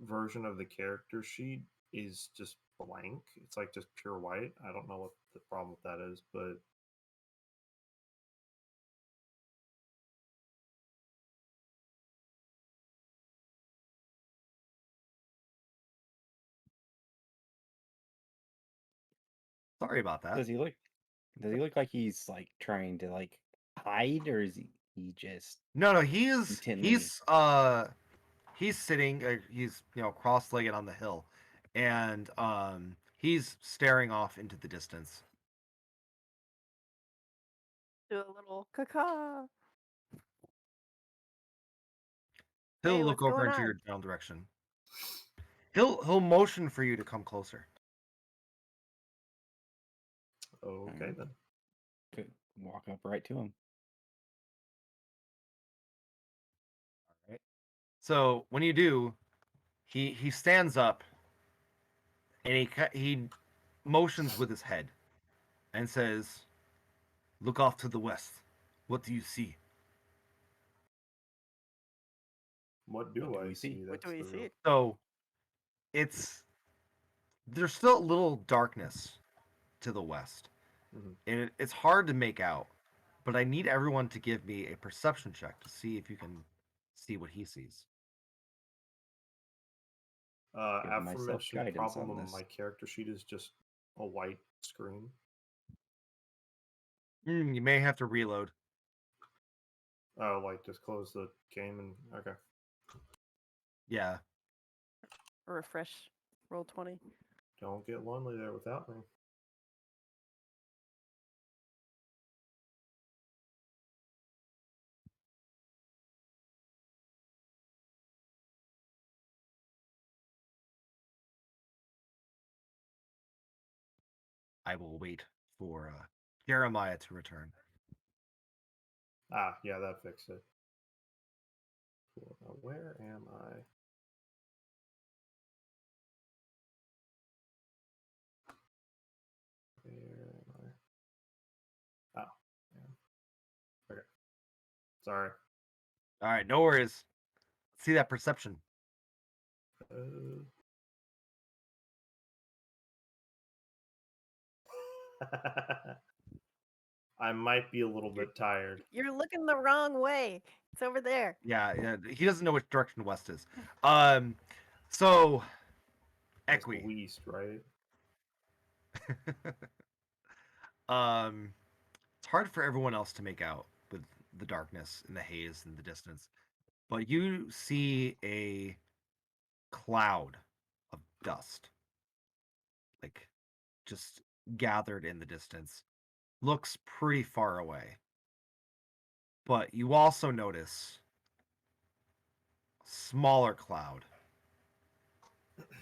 version of the character sheet is just blank. It's like just pure white. I don't know what the problem with that is, but Sorry about that. Does he look? Does he look like he's like trying to like hide, or is he just No, he's intently? he's sitting. He's cross-legged on the hill, and he's staring off into the distance. Do a little caca. He'll Hey, look what's over going into your on? general direction. He'll motion for you to come closer. okay Alright. then. Could walk up right to him. Right? So when you do, he stands up and he motions with his head and says, "Look off to the west. What do you see?" What What do do I we see? see? What do That's we the real. see? So there's still a little darkness to the west, Mhm. and it's hard to make out. But I need everyone to give me a perception check to see if you can see what he sees. Give myself Aforementioned guidance problem on on this. my character sheet is just a white screen. You may have to reload. Oh, like just close the game and okay. Yeah. A refresh. Roll 20. Don't get lonely there without me. I will wait for Jeremiah to return. Ah, yeah, that fixed it. Cool. Now, where am I? Where am I? Oh, yeah. Okay. Sorry. All right, no worries. Let's see that perception. I might be a little bit tired. You're looking the wrong way. It's over there. Yeah, he doesn't know which direction west is. So That's Equi. East, right? It's hard for everyone else to make out with the darkness and the haze in the distance, but you see a cloud of dust, like just gathered in the distance. Looks pretty far away. But you also notice a smaller cloud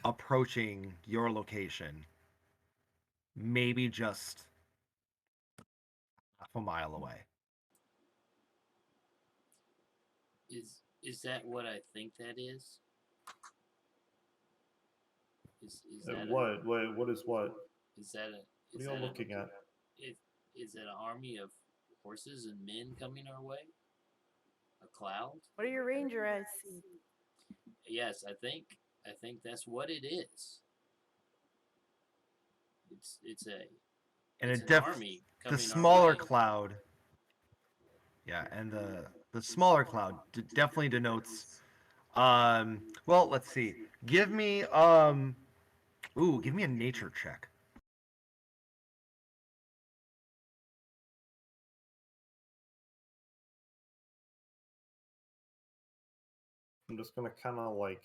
approaching your location, maybe just half a mile away. Is that what I think that is? Is that What? What is what? is that a What is are y'all that looking at? is that an army of horses and men coming our way? A cloud? What do your ranger eyes see? Yes, I think that's what it is. It's And it's it an army the coming smaller our way. cloud, yeah, and the smaller cloud definitely denotes well, let's see. Give me give me a nature check. I'm just gonna kind of like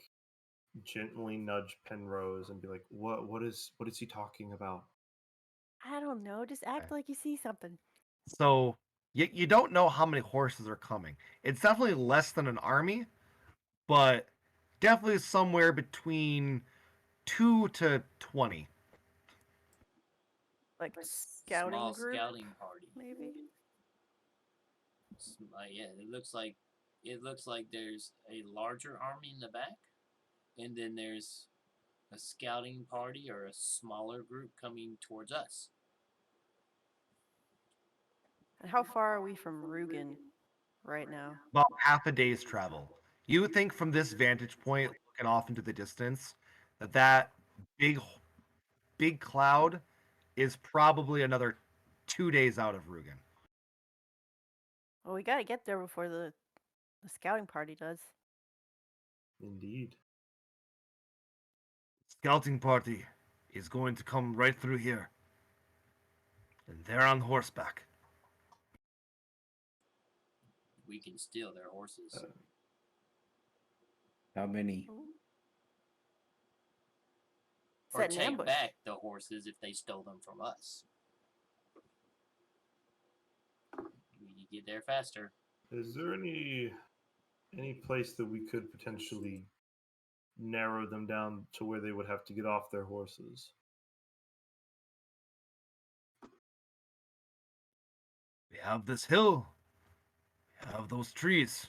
gently nudge Penrose and be like, what is he talking about?" I don't know. Just act Okay. like you see something. So you don't know how many horses are coming. It's definitely less than an army, but definitely somewhere between 2 to 20. Like a scouting Small group, scouting party. maybe. Yeah, it looks like there's a larger army in the back, and then there's a scouting party or a smaller group coming towards us. And how far are we from Rugen right now? About half a day's travel. You would think from this vantage point, looking off into the distance, that big big cloud is probably another 2 days out of Rugen. Well, we gotta get there before the scouting party does. Indeed. Scouting party is going to come right through here, and they're on horseback. We can steal their horses. How many? Or Set an take ambush. back the horses if they stole them from us. We need to get there faster. Is there any place that we could potentially narrow them down to where they would have to get off their horses? We have this hill. We have those trees.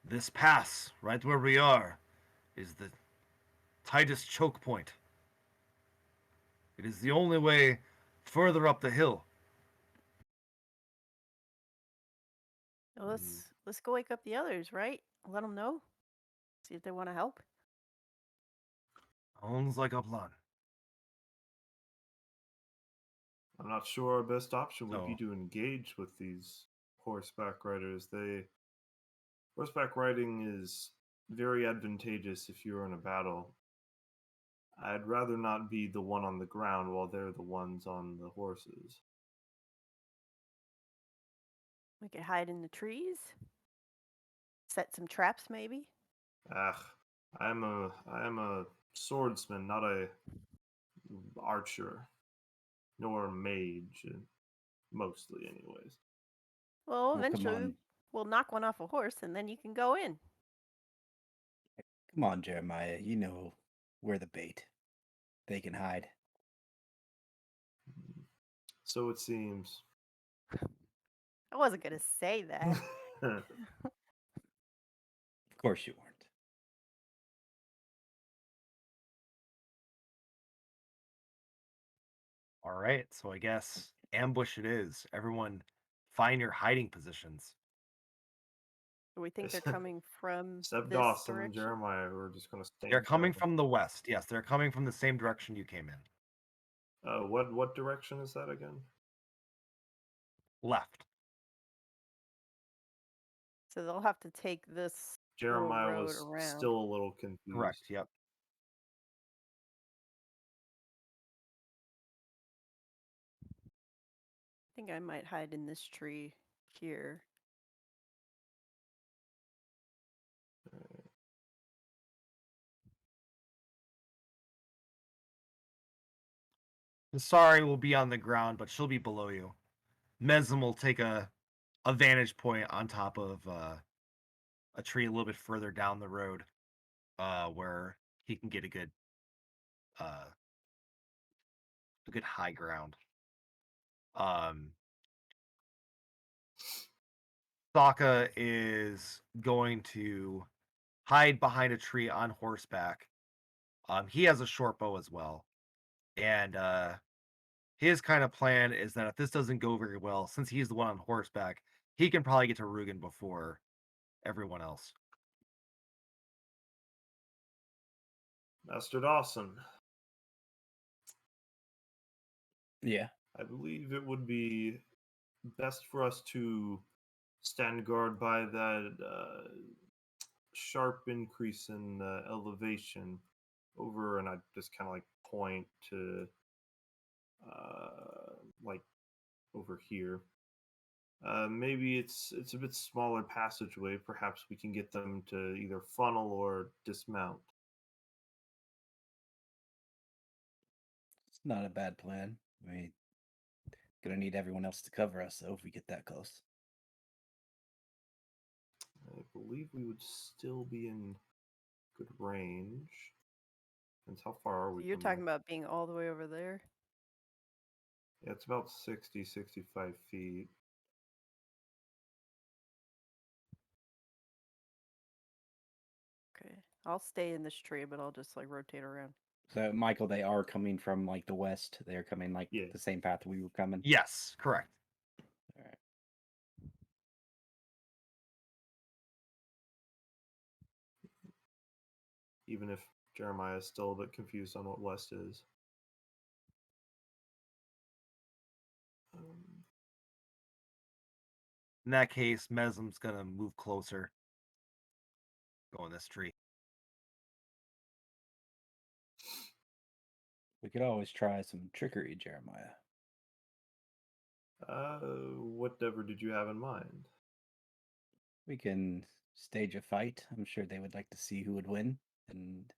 This pass, right where we are, is the tightest choke point. It is the only way further up the hill. Well, let's go wake up the others, right? Let them know. See if they want to help. Sounds like a plan. I'm not sure our best option would be No. to engage with these horseback riders. Horseback riding is very advantageous if you're in a battle. I'd rather not be the one on the ground while they're the ones on the horses. We could hide in the trees. Set some traps, maybe. Ah, I am a swordsman, not a archer, nor a mage, mostly, anyways. Well, Come eventually on, we'll knock one off a horse, and then you can go in. come on, Jeremiah. You know we're the bait. They can hide. so it seems. I wasn't gonna say that. Of course you weren't. All right, so I guess ambush it is. Everyone, find your hiding positions. Do we think they're coming from Seb this Dawson and direction? Jeremiah were just going to stay. They're coming from the west. Yes, they're coming from the same direction you came in. What direction is that again? Left. So they'll have to take this little Jeremiah road was around. still a little confused. Correct. Yep. I think I might hide in this tree here. Sorry will be on the ground, but she'll be below you. Mesm will take a vantage point on top of a tree a little bit further down the road, where he can get a good high ground. Sokka is going to hide behind a tree on horseback. He has a short bow as well, and his kind of plan is that if this doesn't go very well, since he's the one on horseback, he can probably get to Rugen before everyone else. Master Dawson, Yeah. I believe it would be best for us to stand guard by that sharp increase in elevation over, and I just kind of like point to like over here. Maybe it's a bit smaller passageway. Perhaps we can get them to either funnel or dismount. It's not a bad plan. We gonna need everyone else to cover us though if we get that close. I believe we would still be in good range. And how far are So we? you're from talking there? about being all the way over there? Yeah, it's about 60, 65 feet. Okay. I'll stay in this tree, but I'll just like rotate around. So Michael, they are coming from like the west. They're coming like Yeah. the same path we were coming. Yes, correct. All right. Even if Jeremiah is still a bit confused on what west is. In that case, Mesm's gonna move closer. Go in this tree. We could always try some trickery, Jeremiah. Whatever did you have in mind? We can stage a fight. I'm sure they would like to see who would win, and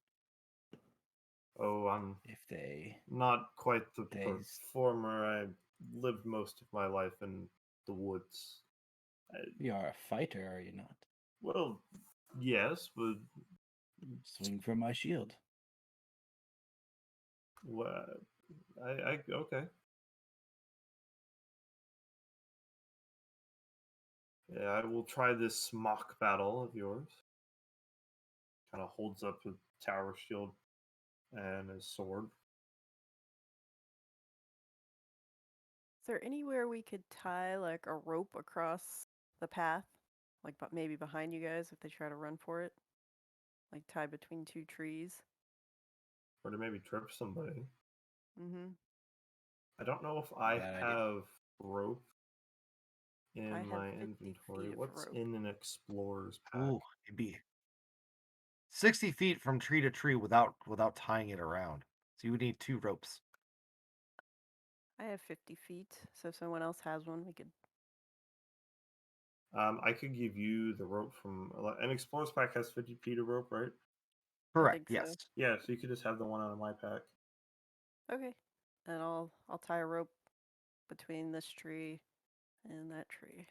Oh, I'm if they not quite the They- performer. I lived most of my life in the woods. you are a fighter, are you not? Well, yes, but Swing for my shield. what? I okay. Yeah, I will try this mock battle of yours. Kind of holds up a tower shield and his sword. Is there anywhere we could tie like a rope across the path? Like maybe behind you guys if they try to run for it? Like tie between two trees? Or to maybe trip somebody. Mm-hmm. I don't know if I Bad idea. have rope in I have my 50 inventory. feet of What's rope. in an explorer's pack? Ooh, it'd be 60 feet from tree to tree without tying it around. So you would need 2 ropes. I have 50 feet, so if someone else has one, we could. I could give you the rope from an explorer's pack has 50 feet of rope, right? Correct. think so. Yes. Yeah, so you could just have the one out of my pack. Okay. And I'll tie a rope between this tree and that tree.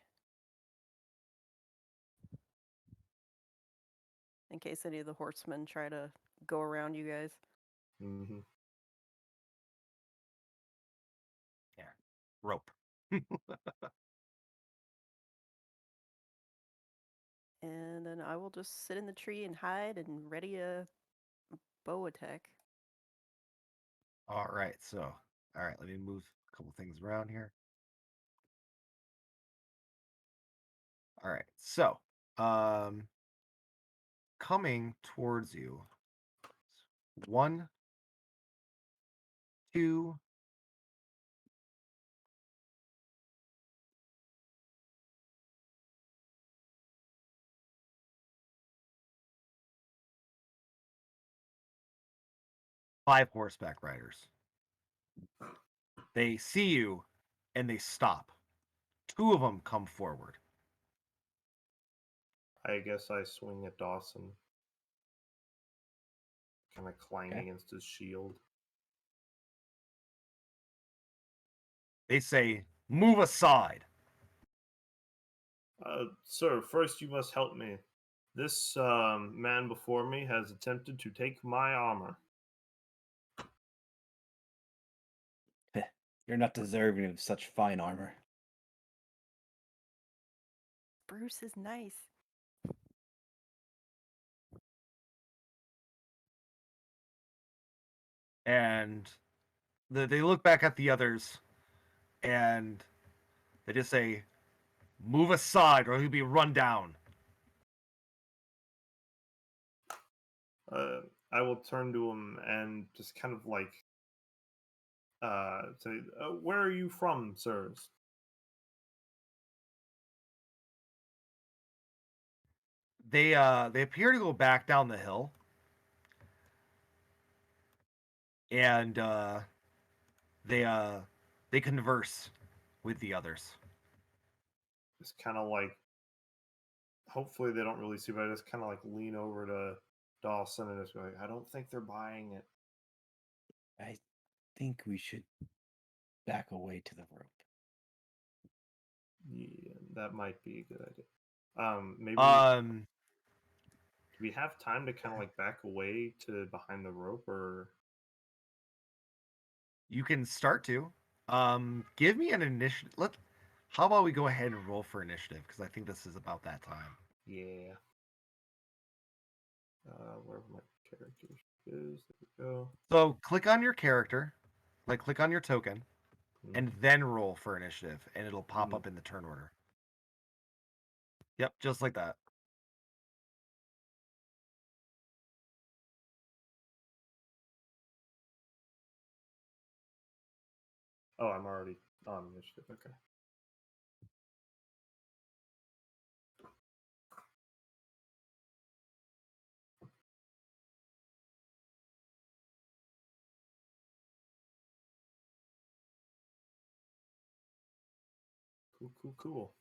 In case any of the horsemen try to go around you guys. Mm-hmm. Yeah. rope. And then I will just sit in the tree and hide and ready a bow attack. All right, so all right, let me move a couple things around here. All right, so coming towards you, 1, 2, 5 horseback riders. They see you and they stop. 2 of them come forward. I guess I swing at Dawson, kind of clang Okay. against his shield. They say, "Move aside." Sir, first you must help me. This man before me has attempted to take my armor. You're not deserving of such fine armor. Bruce is nice. And they look back at the others and they just say, "Move aside or he'll be run down." I will turn to him and just kind of like say, "Where are you from, sirs?" They appear to go back down the hill. And they converse with the others. It's kind of like, hopefully they don't really see, but I just kind of like lean over to Dawson and just be like, I don't think they're buying it. I think we should back away to the rope. Yeah, that might be a good idea. Maybe do we have time to kind of like back away to behind the rope, or You can start to give me an initiative. How about we go ahead and roll for initiative, because I think this is about that time. yeah? Wherever my character is, there we go. So click on your character, like click on your token, Mhm. and then roll for initiative, and it'll pop Mhm. up in the turn order. Yep, just like that. Oh, I'm already on initiative. Okay. Cool.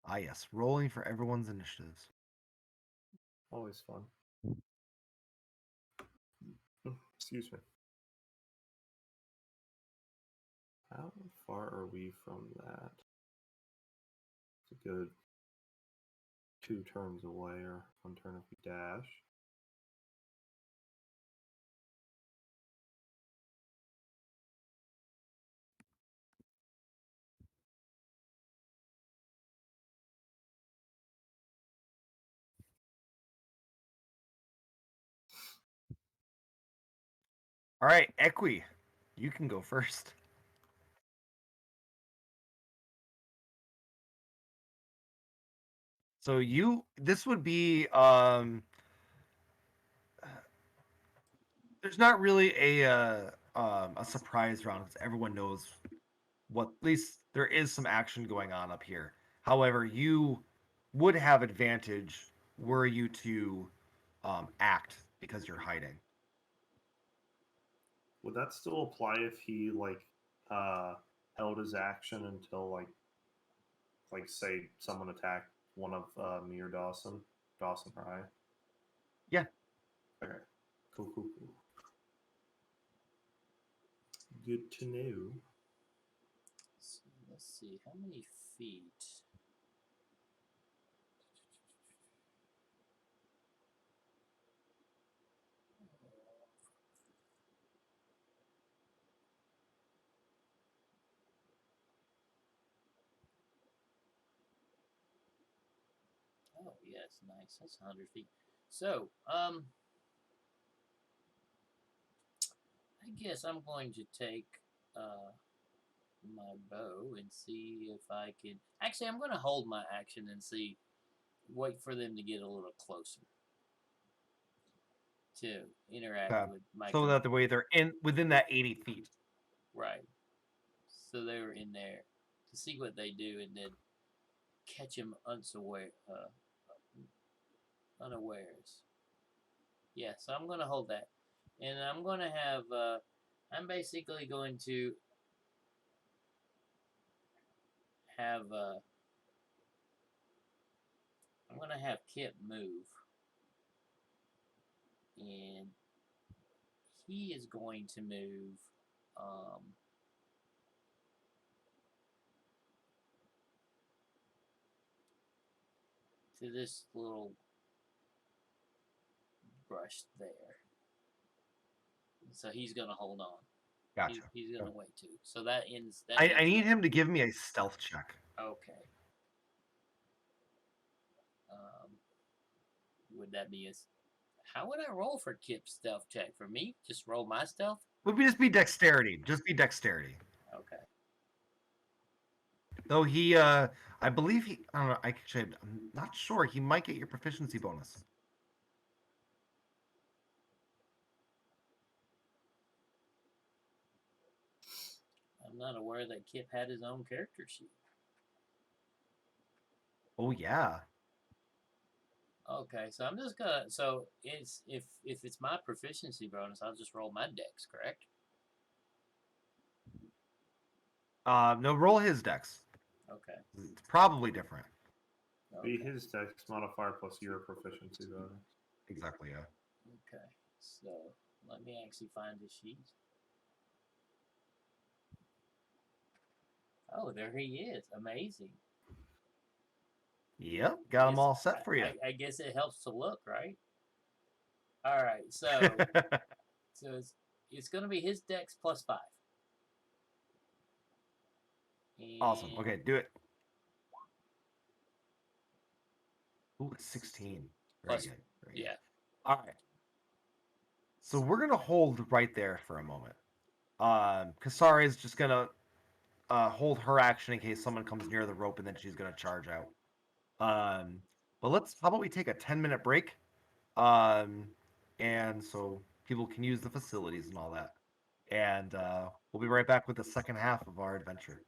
Ah, yes, rolling for everyone's initiatives. Always fun. Excuse me. How far are we from that? It's a good 2 turns away, or 1 turn if we dash. All right, Equi, you can go first. So this would be there's not really a surprise round because everyone knows what, at least there is some action going on up here. However, you would have advantage were you to act because you're hiding. Would that still apply if he like held his action until like say someone attacked one of me or Dawson or I? Yeah. Okay. Cool. Good to know. So let's see, how many feet? Oh, yes, nice. That's 100 feet. So, I guess I'm going to take my bow and see if I can. Actually, I'm going to hold my action and see. Wait for them to get a little closer to interact with my. So that the way they're within that 80 feet. Right. So they were in there to see what they do and then catch them unawares. Yeah, so I'm going to hold that. And I'm going to have, I'm basically going to have, I'm going to have Kip move. And he is going to move, to this little brush there. So he's going to hold on. Gotcha. He's going to wait too. So that ends. I need him to give me a stealth check. Okay. Would that be how would I roll for Kip's stealth check? For me, just roll my stealth. Would just be dexterity. Just be dexterity. Okay. Though he, I believe he. I don't know. I'm not sure. He might get your proficiency bonus. I'm not aware that Kip had his own character sheet. Oh yeah. Okay, so I'm just gonna. So it's if it's my proficiency bonus, I'll just roll my dex, correct? No, roll his dex. Okay. It's probably different. Okay. Be his dex modifier plus your proficiency bonus. Exactly. Yeah. Okay. So let me actually find his sheet. Oh, there he is. Amazing. Yep. Got them all set for you. I guess it helps to look, right? All right. So so it's going to be his dex plus 5. Awesome. And Okay, do it. Ooh, 16. Very plus, good. Very yeah. good. All right. So we're gonna hold right there for a moment. Kasara is just gonna hold her action in case someone comes near the rope, and then she's gonna charge out. But how about we take a 10-minute break? Um, and so people can use the facilities and all that. And we'll be right back with the second half of our adventure.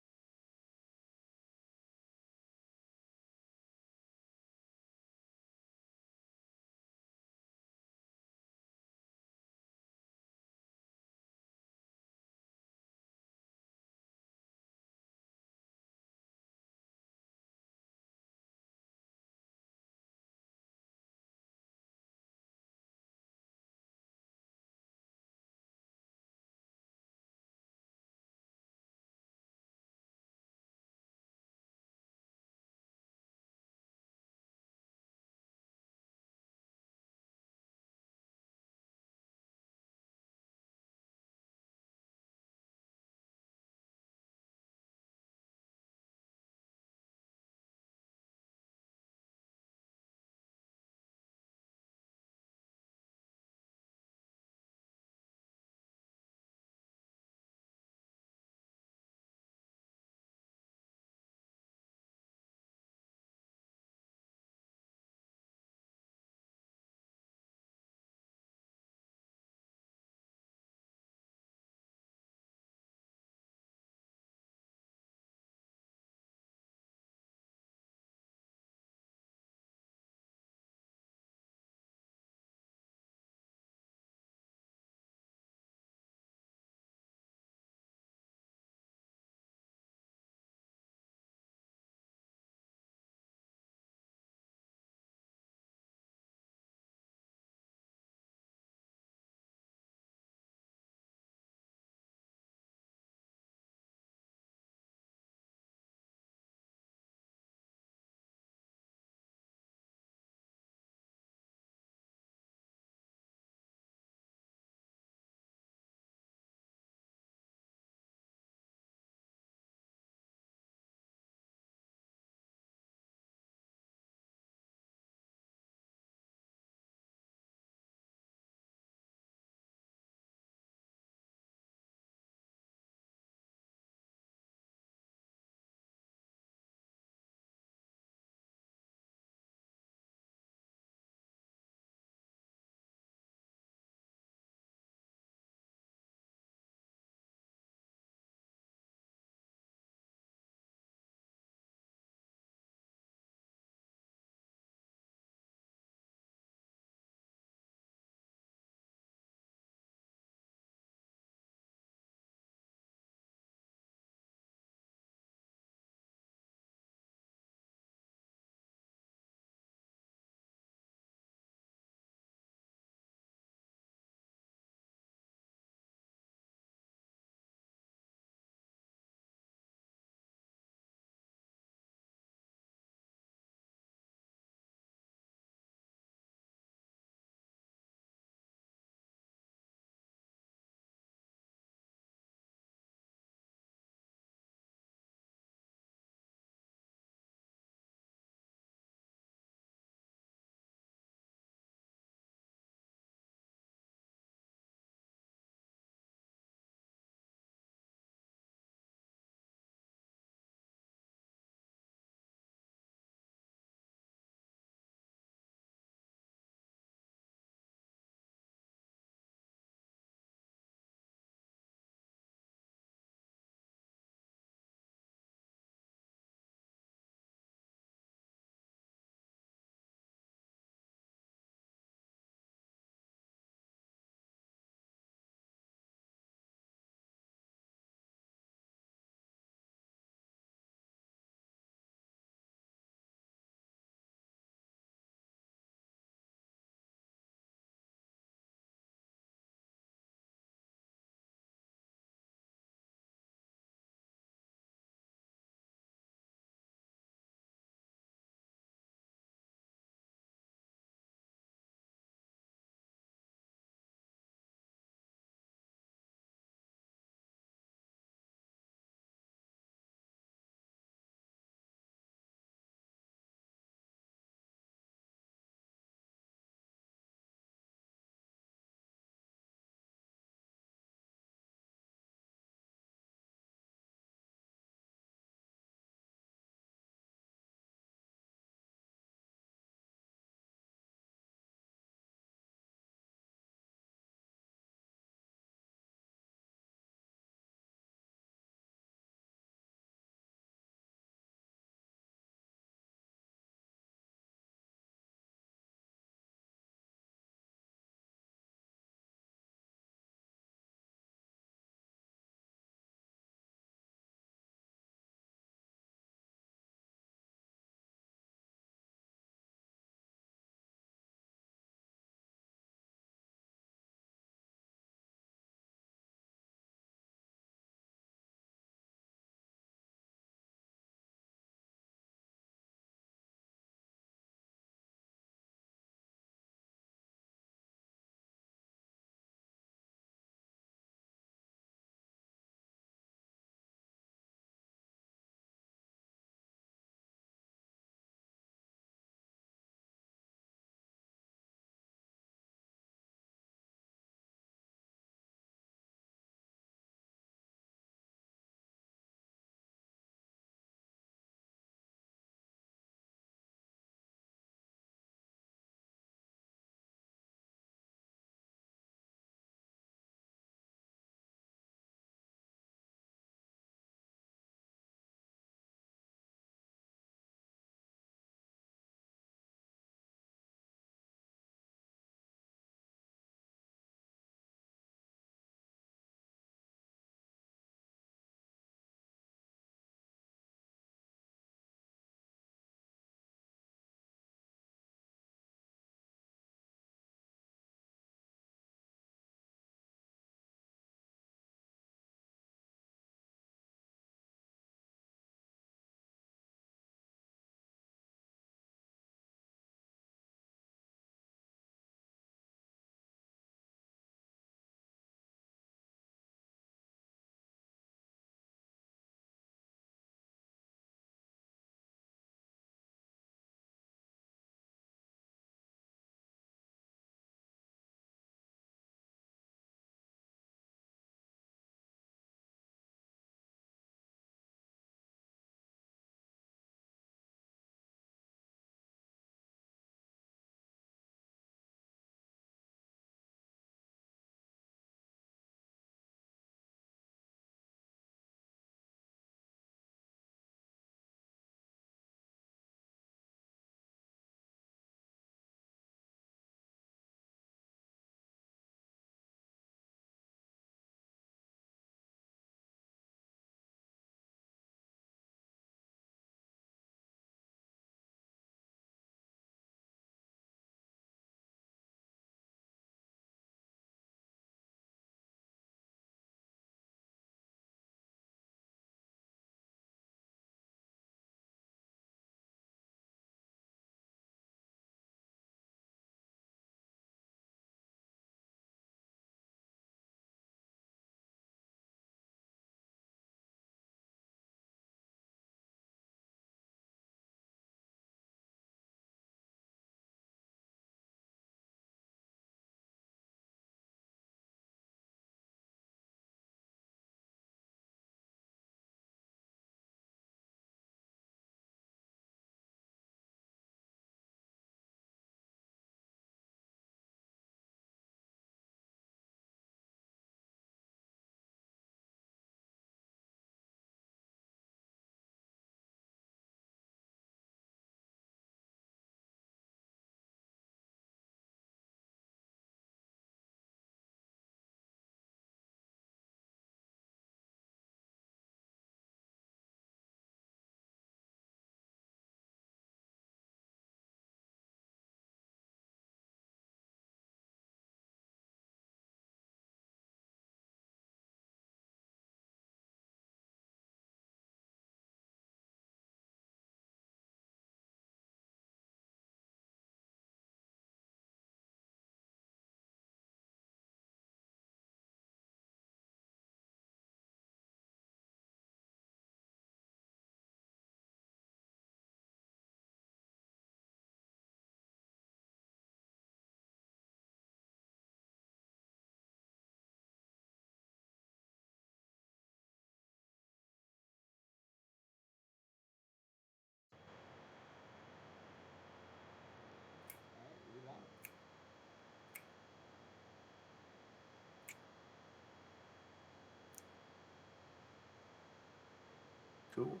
Cool.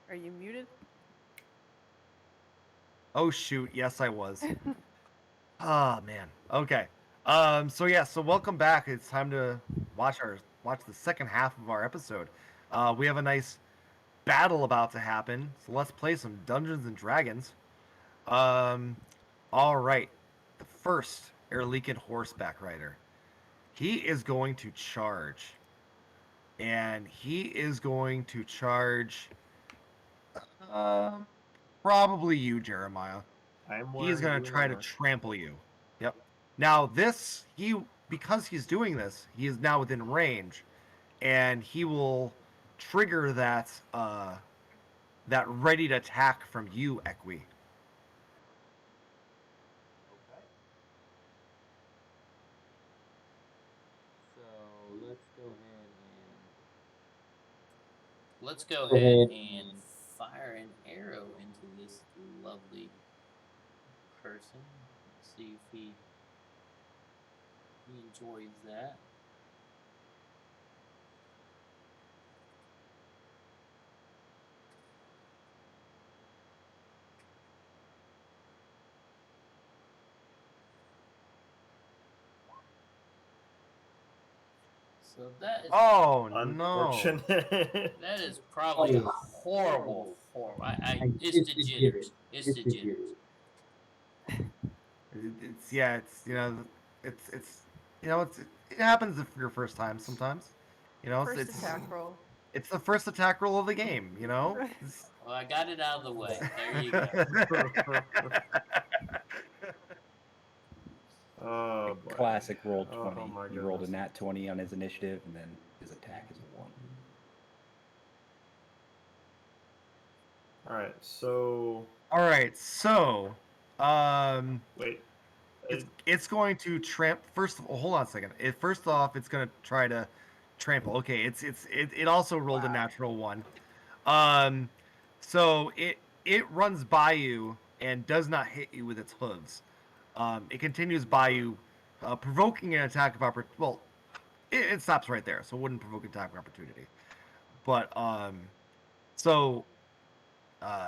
Are you muted? Oh shoot, yes I was. Ah man. Okay. So yeah, so welcome back. It's time to watch the second half of our episode. We have a nice battle about to happen. So let's play some Dungeons and Dragons. Um all right. The first Erlikin horseback rider. He is going to charge. And he is going to charge um probably you, Jeremiah. I'm He's wearing going to green try to armor. trample you. Yep. Now because he's doing this, he is now within range, and he will trigger that ready to attack from you, Equi. Okay. So let's go ahead and fire an arrow into this lovely person. Let's see if he enjoys that. So that is Oh no! Unfortunate. that is probably horrible. It's the jitters. It's the jitters. It's yeah, it's it happens for your first time sometimes. First attack roll. It's the first attack roll of the game. Well, I got it out of the way. There you go. Oh boy. Classic roll Oh 20. my He rolled a goodness. nat 20 on his initiative, and then his attack is a 1. All right. So All right, so wait. it's going to first. Hold on a second. First off, it's going to try to trample. Okay, it also rolled a Wow. natural 1. Um, so it runs by you and does not hit you with its hooves. It continues by you, provoking an attack of opportunity. Well, it stops right there, so it wouldn't provoke an attack of opportunity. But so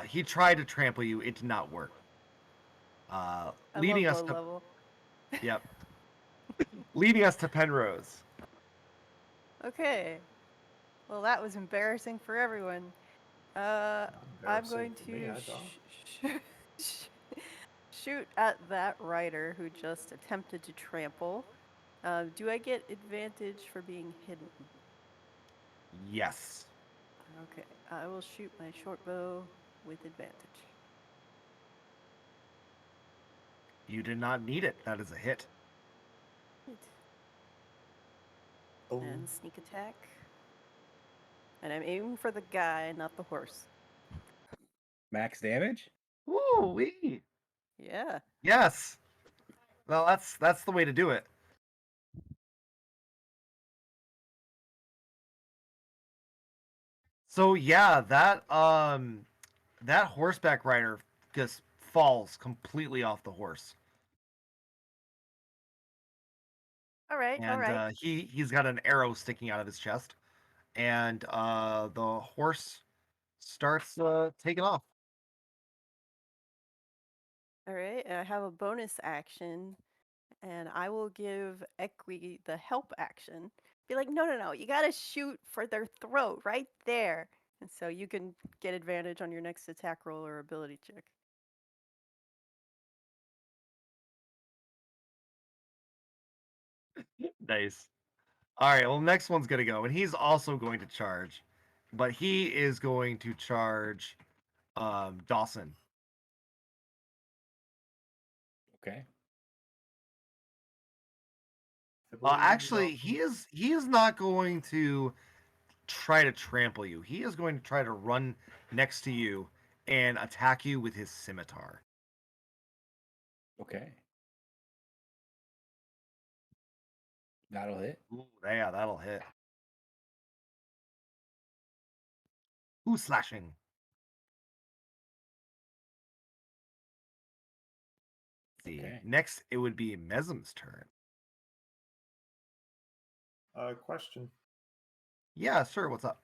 he tried to trample you. It did not work. I Leading love us low to level. Yep, leading us to Penrose. Okay. Well, that was embarrassing for everyone. I'm Embarrassing going for me, to I thought. shoot at that rider who just attempted to trample. Do I get advantage for being hidden? Yes, Okay, I will shoot my short bow with advantage. you did not need it. That is a hit. Right. Oh. And sneak attack. And I'm aiming for the guy, not the horse. Max damage? Woo wee! Yeah. Yes. Well, that's the way to do it. So yeah, that horseback rider just falls completely off the horse, All right. All and right. he's got an arrow sticking out of his chest, and the horse starts taking off. All right. And I have a bonus action, and I will give Equi the help action. Be like, no, no, no. You gotta shoot for their throat right there, and so you can get advantage on your next attack roll or ability check. Nice. All right. Well, next one's gonna go, and he's also going to charge, but he is going to charge Dawson. Okay. I believe Actually, he is not going to try to trample you. He is going to try to run next to you and attack you with his scimitar. Okay. That'll hit. Ooh, yeah, that'll hit. Who's slashing? Let's see. Okay. Next, it would be Mesm's turn. question. Yeah, sure. What's up?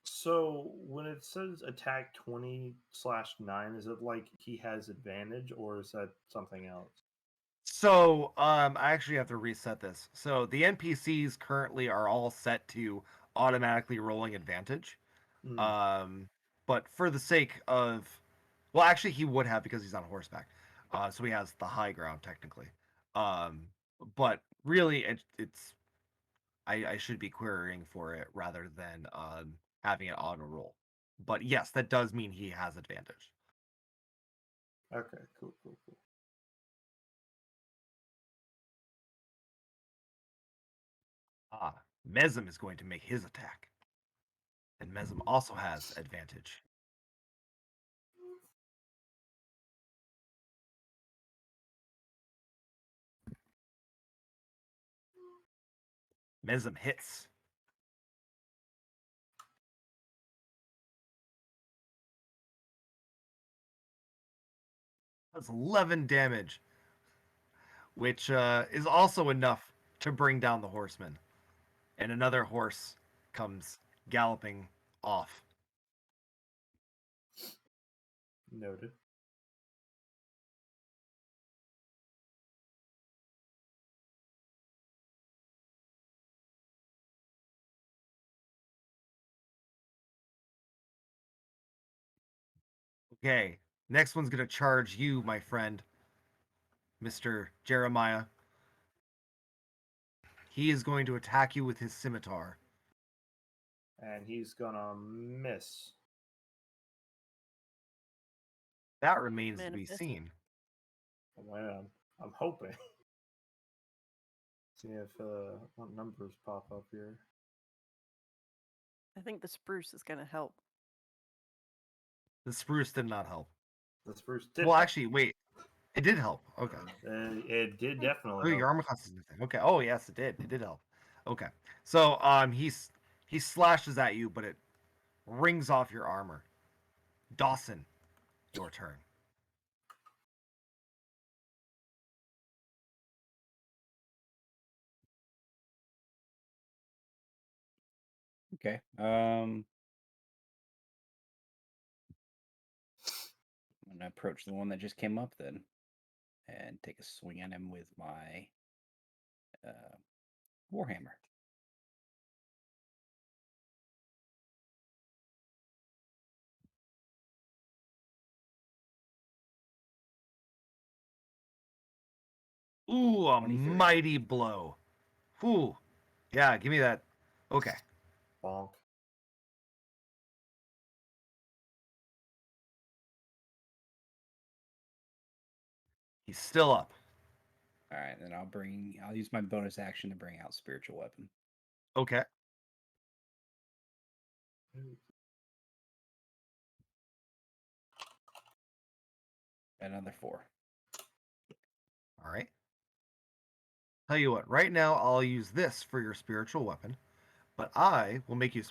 So when it says attack 20/9, is it like he has advantage or is that something else? So, I actually have to reset this. So the NPCs currently are all set to automatically rolling advantage. Hmm. Um, but for the sake of, well, actually, he would have because he's on horseback. So he has the high ground technically. Um, but really, it's I should be querying for it rather than having it auto roll. But yes, that does mean he has advantage. Okay, cool. Mesm is going to make his attack, and Mesm also has advantage. Mesm hits. That's 11 damage, which is also enough to bring down the horseman. And another horse comes galloping off. Noted. Okay, next one's going to charge you, my friend, Mr. Jeremiah. He is going to attack you with his scimitar. And he's gonna miss. That remains to be Manifest. seen. Well, I'm hoping. See if what numbers pop up here. I think the spruce is going to help. The spruce did not help. The spruce did. Well, help. actually, wait. It did help. Okay. It did definitely Oh, help. your armor class is nothing. Okay. Oh, yes, it did. It did help. Okay. So, he slashes at you, but it rings off your armor. Dawson, your turn. Okay. I'm gonna approach the one that just came up then, and take a swing at him with my warhammer. Ooh, a 23. mighty blow. Ooh. Yeah, give me that. Okay. Bonk. He's still up. All right, then I'll use my bonus action to bring out spiritual weapon. Okay. Another 4. All right. Tell you what, right now I'll use this for your spiritual weapon, but I will make you.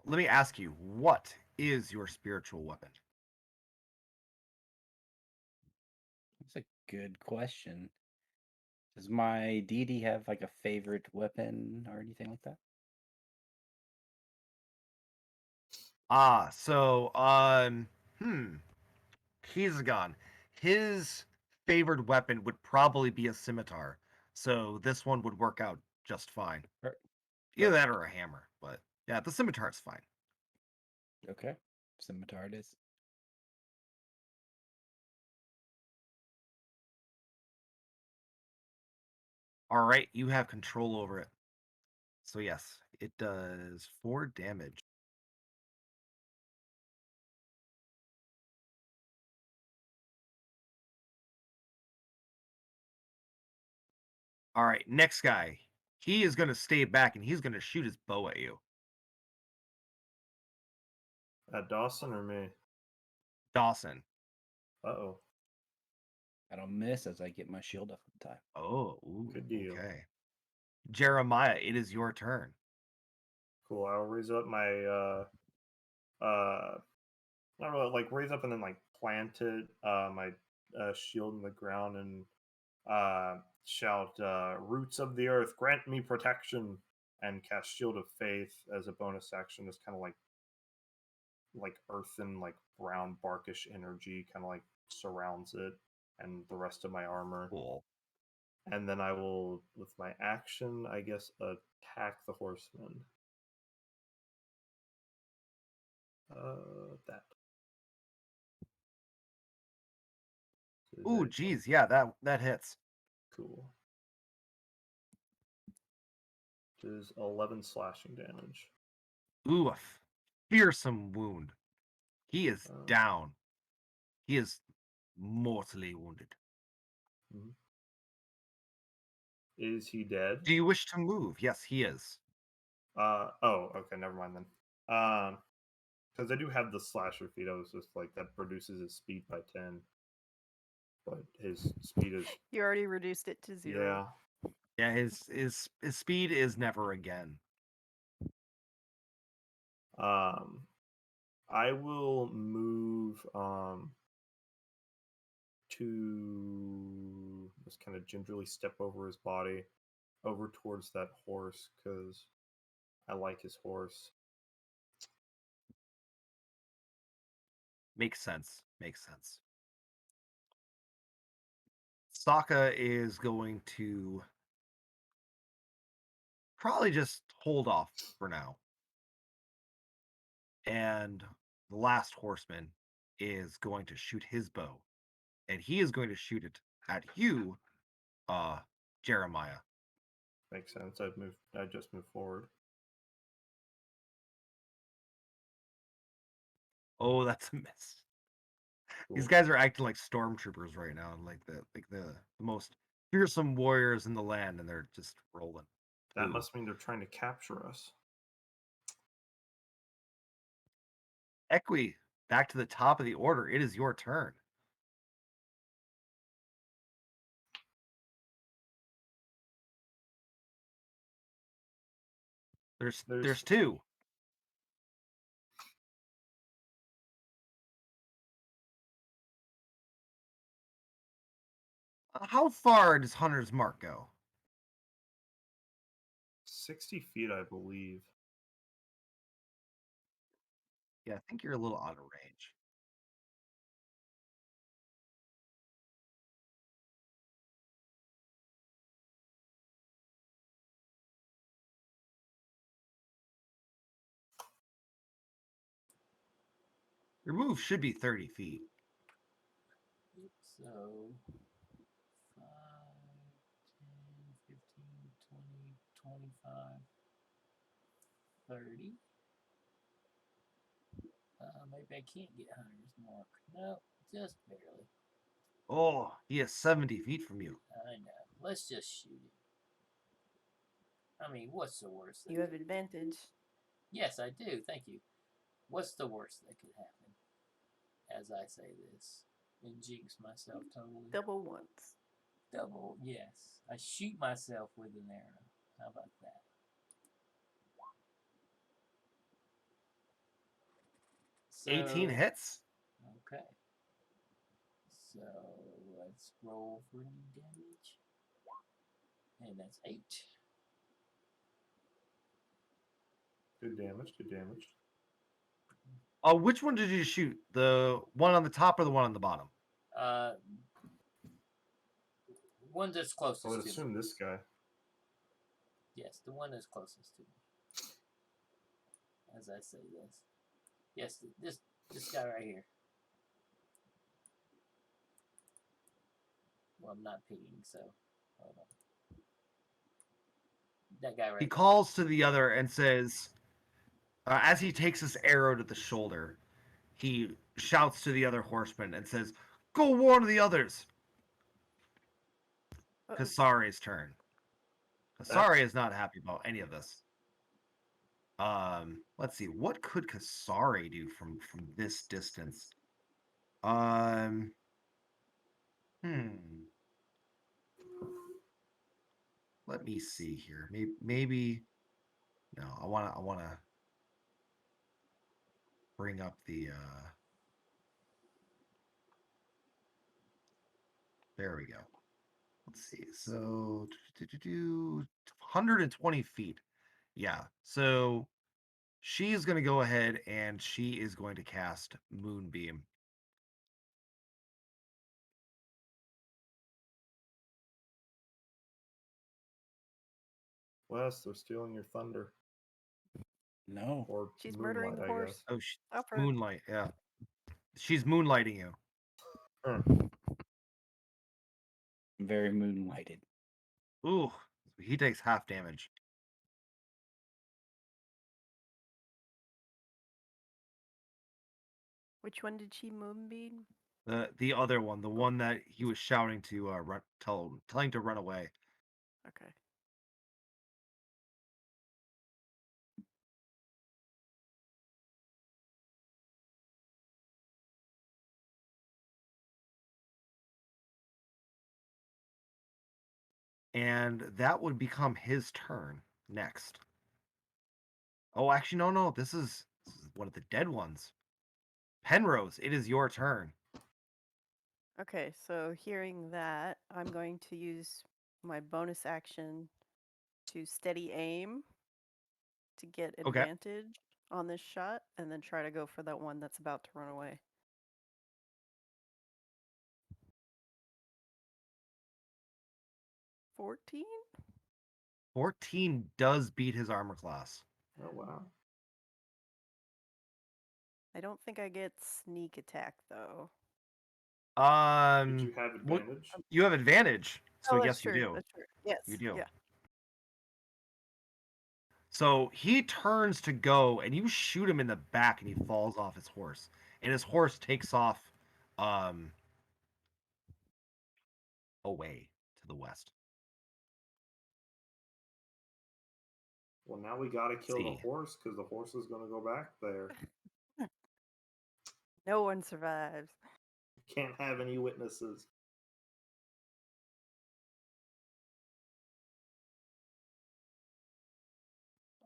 Let me ask you, what is your spiritual weapon? That's a good question. Does my deity have like a favorite weapon or anything like that? So, he's gone. His favored weapon would probably be a scimitar, so this one would work out just fine. Per- Either that Perfect. or a hammer, but yeah, the scimitar's fine. Okay. Scimitar it is. All right, you have control over it. So yes, it does 4 damage. All right, next guy. He is going to stay back and he's going to shoot his bow at you. At Dawson or me? Dawson. Uh-oh. I don't miss as I get my shield up in time. Oh, ooh, Good deal. okay. Jeremiah, it is your turn. Cool. I'll raise up my I don't know, like raise up and then like plant it, my shield in the ground and shout, "Roots of the earth, grant me protection," and cast Shield of Faith as a bonus action. Just kind of like like earthen, like brown barkish energy kind of like surrounds it and the rest of my armor. Cool. And then I will, with my action, I guess, attack the horseman. That. So is Ooh, that geez, yeah, that hits. cool? It is 11 slashing damage. Ooh, a fearsome wound. He is Um, down. He is mortally wounded. mhm. Is he dead? Do you wish to move? Yes, he is. Oh, okay, never mind then. Because I do have the slasher feat. I was just like, that reduces his speed by 10. But his speed is, You already reduced it to 0. yeah. Yeah, his speed is never again. I will move to just kind of gingerly step over his body, over towards that horse, because I like his horse. Makes sense. Makes sense. Sokka is going to probably just hold off for now. And the last horseman is going to shoot his bow. And he is going to shoot it at you, Jeremiah. Makes sense. I just moved forward. Oh, that's a miss. These Cool. guys are acting like stormtroopers right now, and like the most fearsome warriors in the land, and they're just rolling. That Ooh. must mean they're trying to capture us. Equi, back to the top of the order. It is your turn. There's two. How far does Hunter's Mark go? 60 feet, I believe. Yeah, I think you're a little out of range. Your move should be 30 feet. So 5, 10, 15, 20, 25, 30. Maybe I can't get Hunter's Mark. No, just barely. Oh, he is 70 feet from you. I know. Let's just shoot him. I mean, what's the worst that You have could- advantage. Yes, I do. Thank you. What's the worst that could happen as I say this and jinx myself totally? Double once. Double, yes. I shoot myself with an arrow. How about that? So, 18 hits. Okay. So let's roll for any damage. And that's 8. Good damage, good damage. Which one did you shoot? The one on the top or the one on the bottom? One that's closest I would to assume me. this guy. Yes, the one that's closest to me. As I say this. Yes, this guy right here. Well, I'm not peeing, so hold on. That guy right He there. calls to the other and says, as he takes his arrow to the shoulder, he shouts to the other horseman and says, "Go warn the others." Uh-oh. Kasari's turn. Kasari is not happy about any of this. Let's see. What could Kasari do from this distance? Hmm. Let me see here. Maybe. No, I wanna bring up the. There we go. Let's see. So, 120 feet. Yeah. So she's going to go ahead and she is going to cast Moonbeam. Wes, they're stealing your thunder. No. Or She's murdering moonlight, the I horse. guess. Oh, Stop her. Moonlight. Yeah. She's moonlighting you. Huh. Very moonlighted. Ooh, he takes half damage. Which one did she moonbeam? The other one, the one that he was shouting to telling to run away. Okay. And that would become his turn next. Oh, actually, no. This is one of the dead ones. Penrose, it is your turn. Okay, so hearing that, I'm going to use my bonus action to steady aim to get Okay. advantage on this shot, and then try to go for that one that's about to run away. $14? 14 does beat his armor class. Oh, wow. I don't think I get sneak attack though. Did you have What advantage? you have advantage, so Oh, that's yes, you true. do. That's true. Yes. You do. Yeah. So he turns to go, and you shoot him in the back, and he falls off his horse, and his horse takes off, away to the west. Well, now we gotta kill the See. horse because the horse is gonna go back there. No one survives. Can't have any witnesses.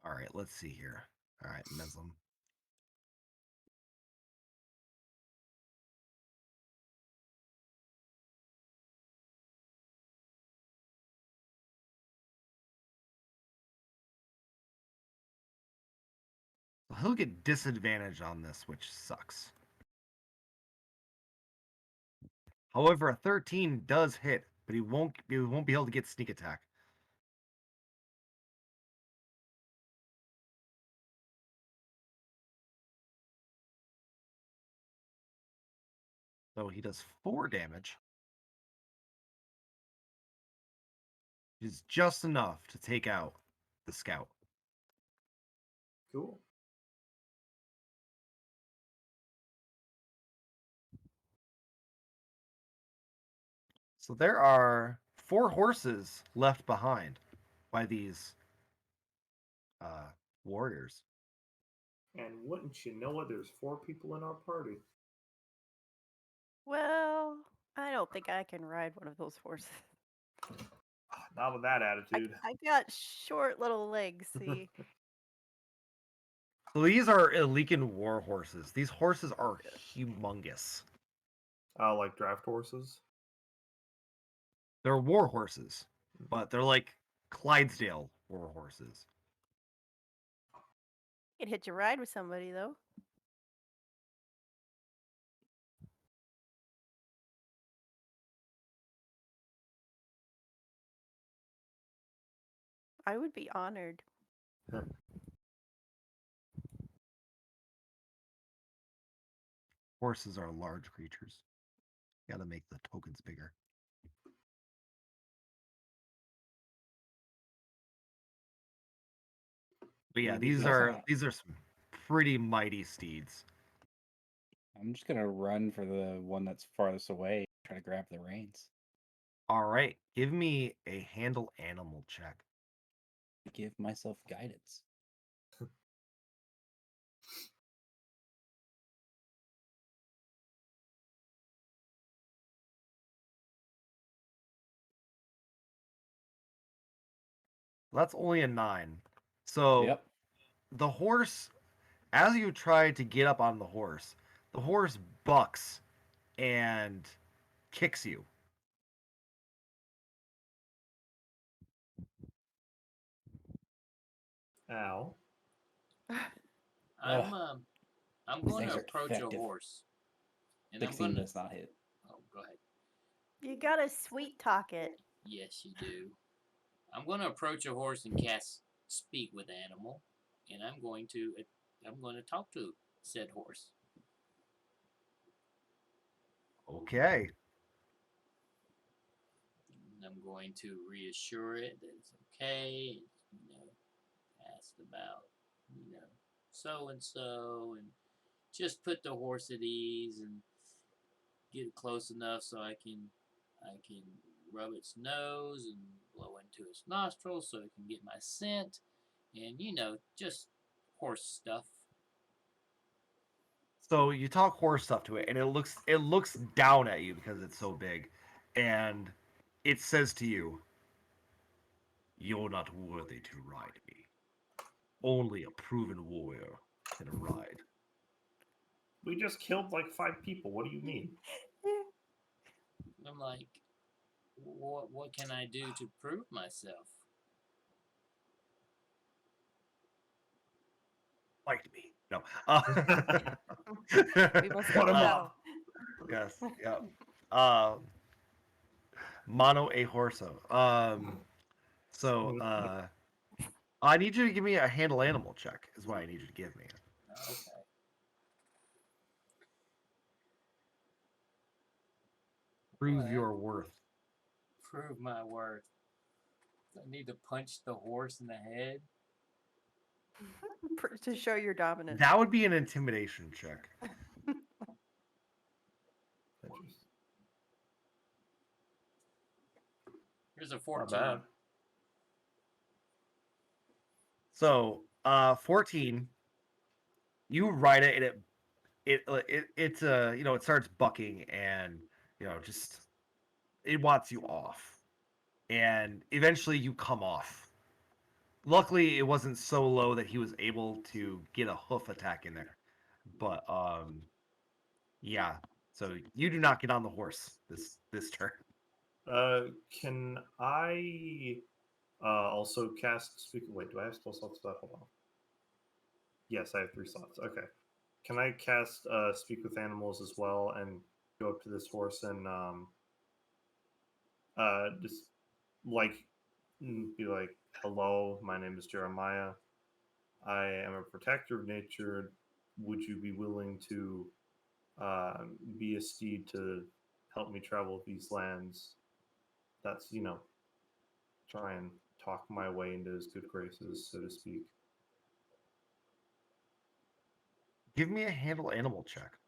All right, let's see here. All right, Meslam. So he'll get disadvantage on this, which sucks. However, a 13 does hit, but he won't be able to get sneak attack. So he does 4 damage. Which is just enough to take out the scout. Cool. So there are 4 horses left behind by these warriors. And wouldn't you know it, there's 4 people in our party. Well, I don't think I can ride one of those horses. Not with that attitude. I got short little legs, see. So these are Ilican war horses. These horses are humongous. Like draft horses. They're war horses, but they're like Clydesdale war horses. You can hitch a ride with somebody though. I would be honored. Horses are large creatures. Got to make the tokens bigger. But yeah, these are some pretty mighty steeds. I'm just gonna run for the one that's farthest away, try to grab the reins. All right, give me a handle animal check. Give myself guidance. That's only a 9. So Yep. the horse, as you try to get up on the horse bucks and kicks you. Ow. I'm These going things to are approach a effective. horse, and I'm 16 going to. does not hit. Oh, go ahead. You gotta sweet talk it. Yes, you do. I'm going to approach a horse and cast speak with animal, and I'm going to talk to said horse. Okay. And I'm going to reassure it that it's okay. Ask about so and so, and just put the horse at ease and get it close enough so I can rub its nose and blow into its nostrils so it can get my scent, and just horse stuff. So you talk horse stuff to it, and it looks down at you because it's so big, and it says to you, "You're not worthy to ride me. Only a proven warrior can ride." We just killed like 5 people. What do you mean? I'm like, what can I do to prove myself? Fight me. No. We must Put go 'em now. up. Yes. Yeah. Mono a horso. So I need you to give me a handle animal check. Is what I need you to give me. Okay. Prove Well, your worth. prove my worth. I need to punch the horse in the head. To show your dominance. That would be an intimidation check. Interesting. Here's a Not 14. bad. So 14. You ride it, and it's it starts bucking, and just it wants you off, and eventually you come off. Luckily, it wasn't so low that he was able to get a hoof attack in there. But yeah. So you do not get on the horse this turn. Can I also cast speak? Wait, do I have spell slots for that? Hold on. Yes, I have 3 slots. Okay. Can I cast speak with animals as well and go up to this horse and just like be like, "Hello, my name is Jeremiah. I am a protector of nature. Would you be willing to be a steed to help me travel these lands?" That's try and talk my way into his good graces, so to speak. Give me a handle animal check.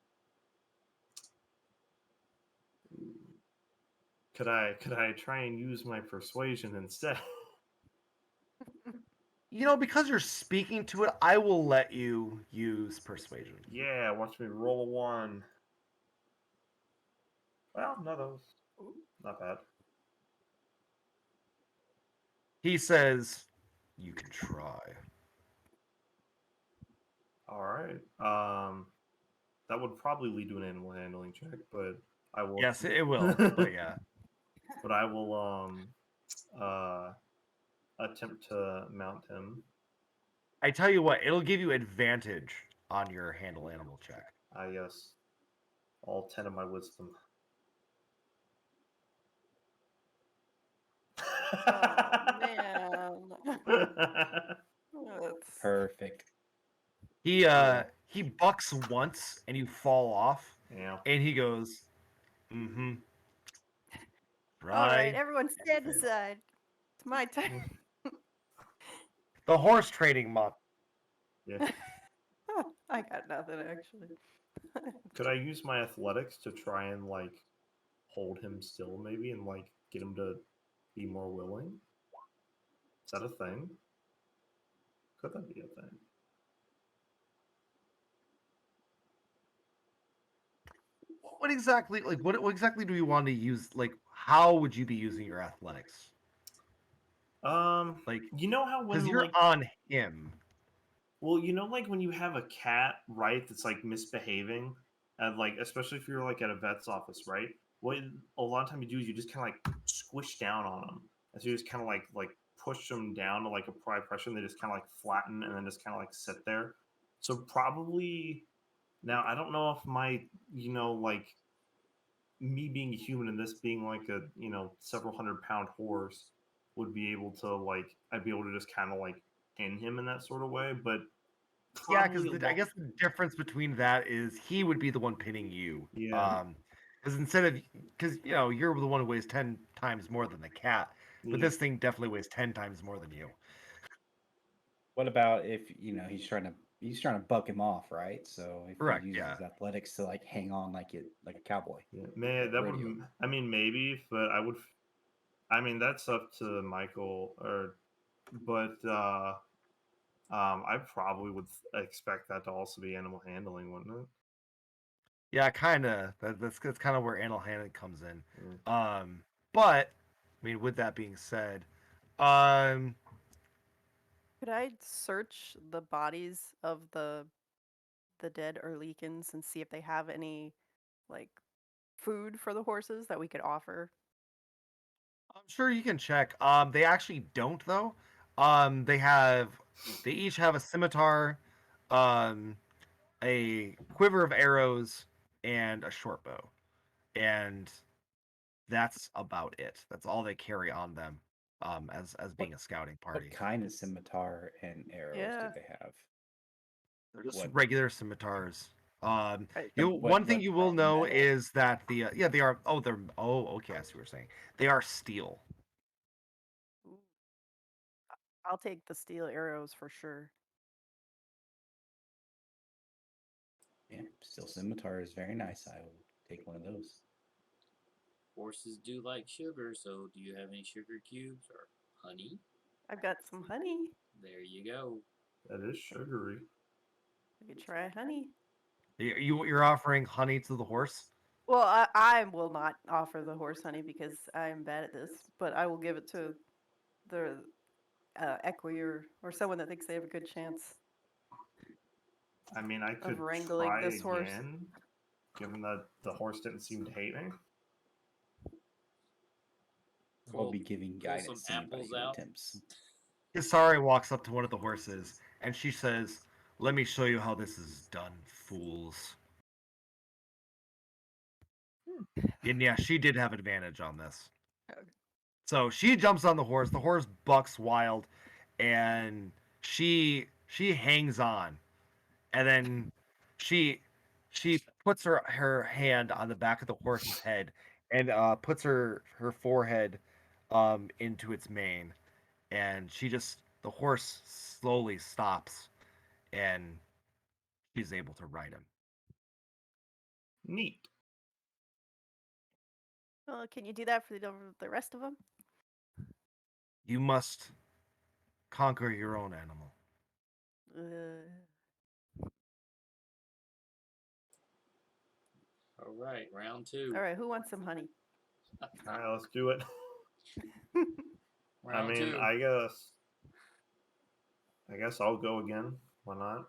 Could I try and use my persuasion instead? Because you're speaking to it, I will let you use persuasion. Yeah, watch me roll a 1. Well, no, that was not bad. He says, "You can try." All right. That would probably lead to an animal handling check, but I will. Yes, it will. But yeah. But I will attempt to mount him. I tell you what, it'll give you advantage on your handle animal check. Yes. All 10 of my wisdom. Oh man. That's- Perfect. He bucks once and you fall off, Yeah. and he goes, "Mm-hmm. All right, Right." everyone stand aside. It's my turn. The horse trading month. Yeah. I got nothing actually. Could I use my athletics to try and like hold him still, maybe, and like get him to be more willing? Is that a thing? Could that be a thing? What exactly, what exactly do you want to use? Like, how would you be using your athletics? Like, You know how because when you're like on him. well, like when you have a cat, right, that's like misbehaving, and like especially if you're like at a vet's office, right? What a lot of time you do is you just kind of like squish down on them, and so you just kind of like push them down to like apply pressure, and they just kind of like flatten and then just kind of like sit there. So probably now I don't know if my like me being a human and this being like a several 100-pound horse would be able to like I'd be able to just kind of like pin him in that sort of way, but Yeah, because probably I guess the difference between that is he would be the one pinning you. yeah Because instead of because you're the one who weighs 10 times more than the cat, but yeah this thing definitely weighs 10 times more than you. What about if he's trying to buck him off, right? So if he Correct. uses Yeah. his athletics to like hang on like a cowboy. yeah man that would Radio. I mean maybe, but I mean that's up to Michael or but I probably would expect that to also be animal handling, wouldn't it? Yeah, kind of. That's kind of where animal handling comes in. Mm. But I mean, with that being said, um, Could I search the bodies of the dead Erlikans and see if they have any like food for the horses that we could offer? I'm sure you can check. They actually don't though. They each have a scimitar, um, a quiver of arrows, and a short bow, and that's about it. That's all they carry on them, as What being a scouting what party. kind of scimitar and arrows do Yeah. they have? They're just What regular scimitars. I, One thing what you will know metal? is that yeah, they are. Okay, I see what you're saying. They are steel. ooh, I'll take the steel arrows for sure. Yeah, steel scimitar is very nice. I will take one of those. Horses do like sugar, so do you have any sugar cubes or honey? I've got some honey. There you go. That is sugary. We could try honey. You're offering honey to the horse. Well, I will not offer the horse honey because I'm bad at this, but I will give it to the equi or someone that thinks they have a good chance I mean, I of could wrangling try this horse. again, given that the horse didn't seem to hate me. I'll Pull, be giving pull some guidance to anybody apples who out. attempts. Isari walks up to one of the horses and she says, "Let me show you how this is done, fools." And yeah, she did have advantage on this. Okay. So she jumps on the horse. The horse bucks wild, and she hangs on, and then she puts her hand on the back of the horse's head and puts her forehead into its mane, and the horse slowly stops, and she's able to ride him. Neat. Well, can you do that for the rest of them? You must conquer your own animal. All right, round two. All right, who wants some honey? All right, let's do it. I Round mean, two. I guess I'll go again. Why not?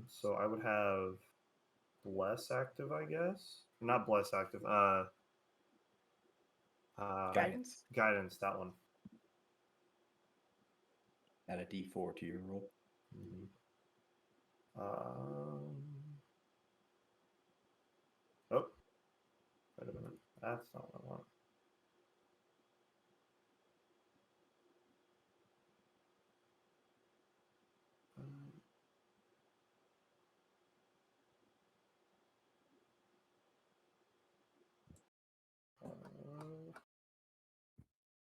So I would have bless active, I guess. Not bless active. Guidance. Guidance. That one. Add a D4 to your roll. Mhm. Oh, wait a minute. That's not what I want.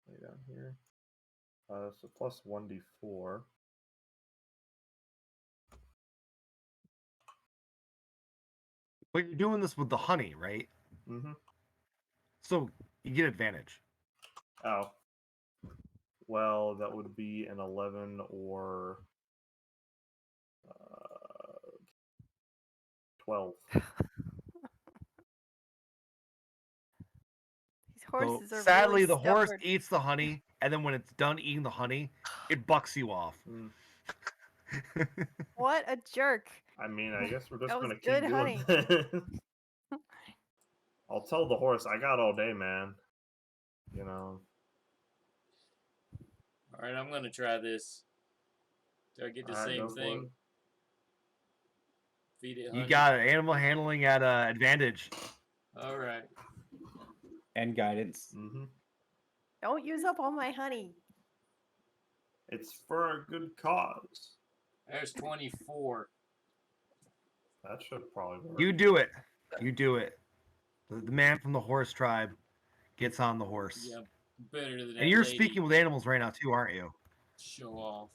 Way down here. So plus 1d4. But you're doing this with the honey, right? Mm-hmm. So you get advantage. Oh. Well, that would be an 11 or 12. These So horses are sadly, really the horse stubborn. eats the honey, and then when it's done eating the honey, it bucks you off. Mm. What a jerk! I mean, I guess we're just That was gonna good keep doing honey. this. I'll tell the horse I got all day, man. You know. All right, I'm gonna try this. Do I get the All right, same go for thing? it. Feed it You honey. got it. Animal handling at advantage. All right. And guidance. Mm-hmm. Don't use up all my honey. It's for a good cause. There's 24. That should probably work. You do it. You do it. The man from the horse tribe gets on the horse. Yeah, better than that And you're lady. speaking with animals right now too, aren't you? Show off.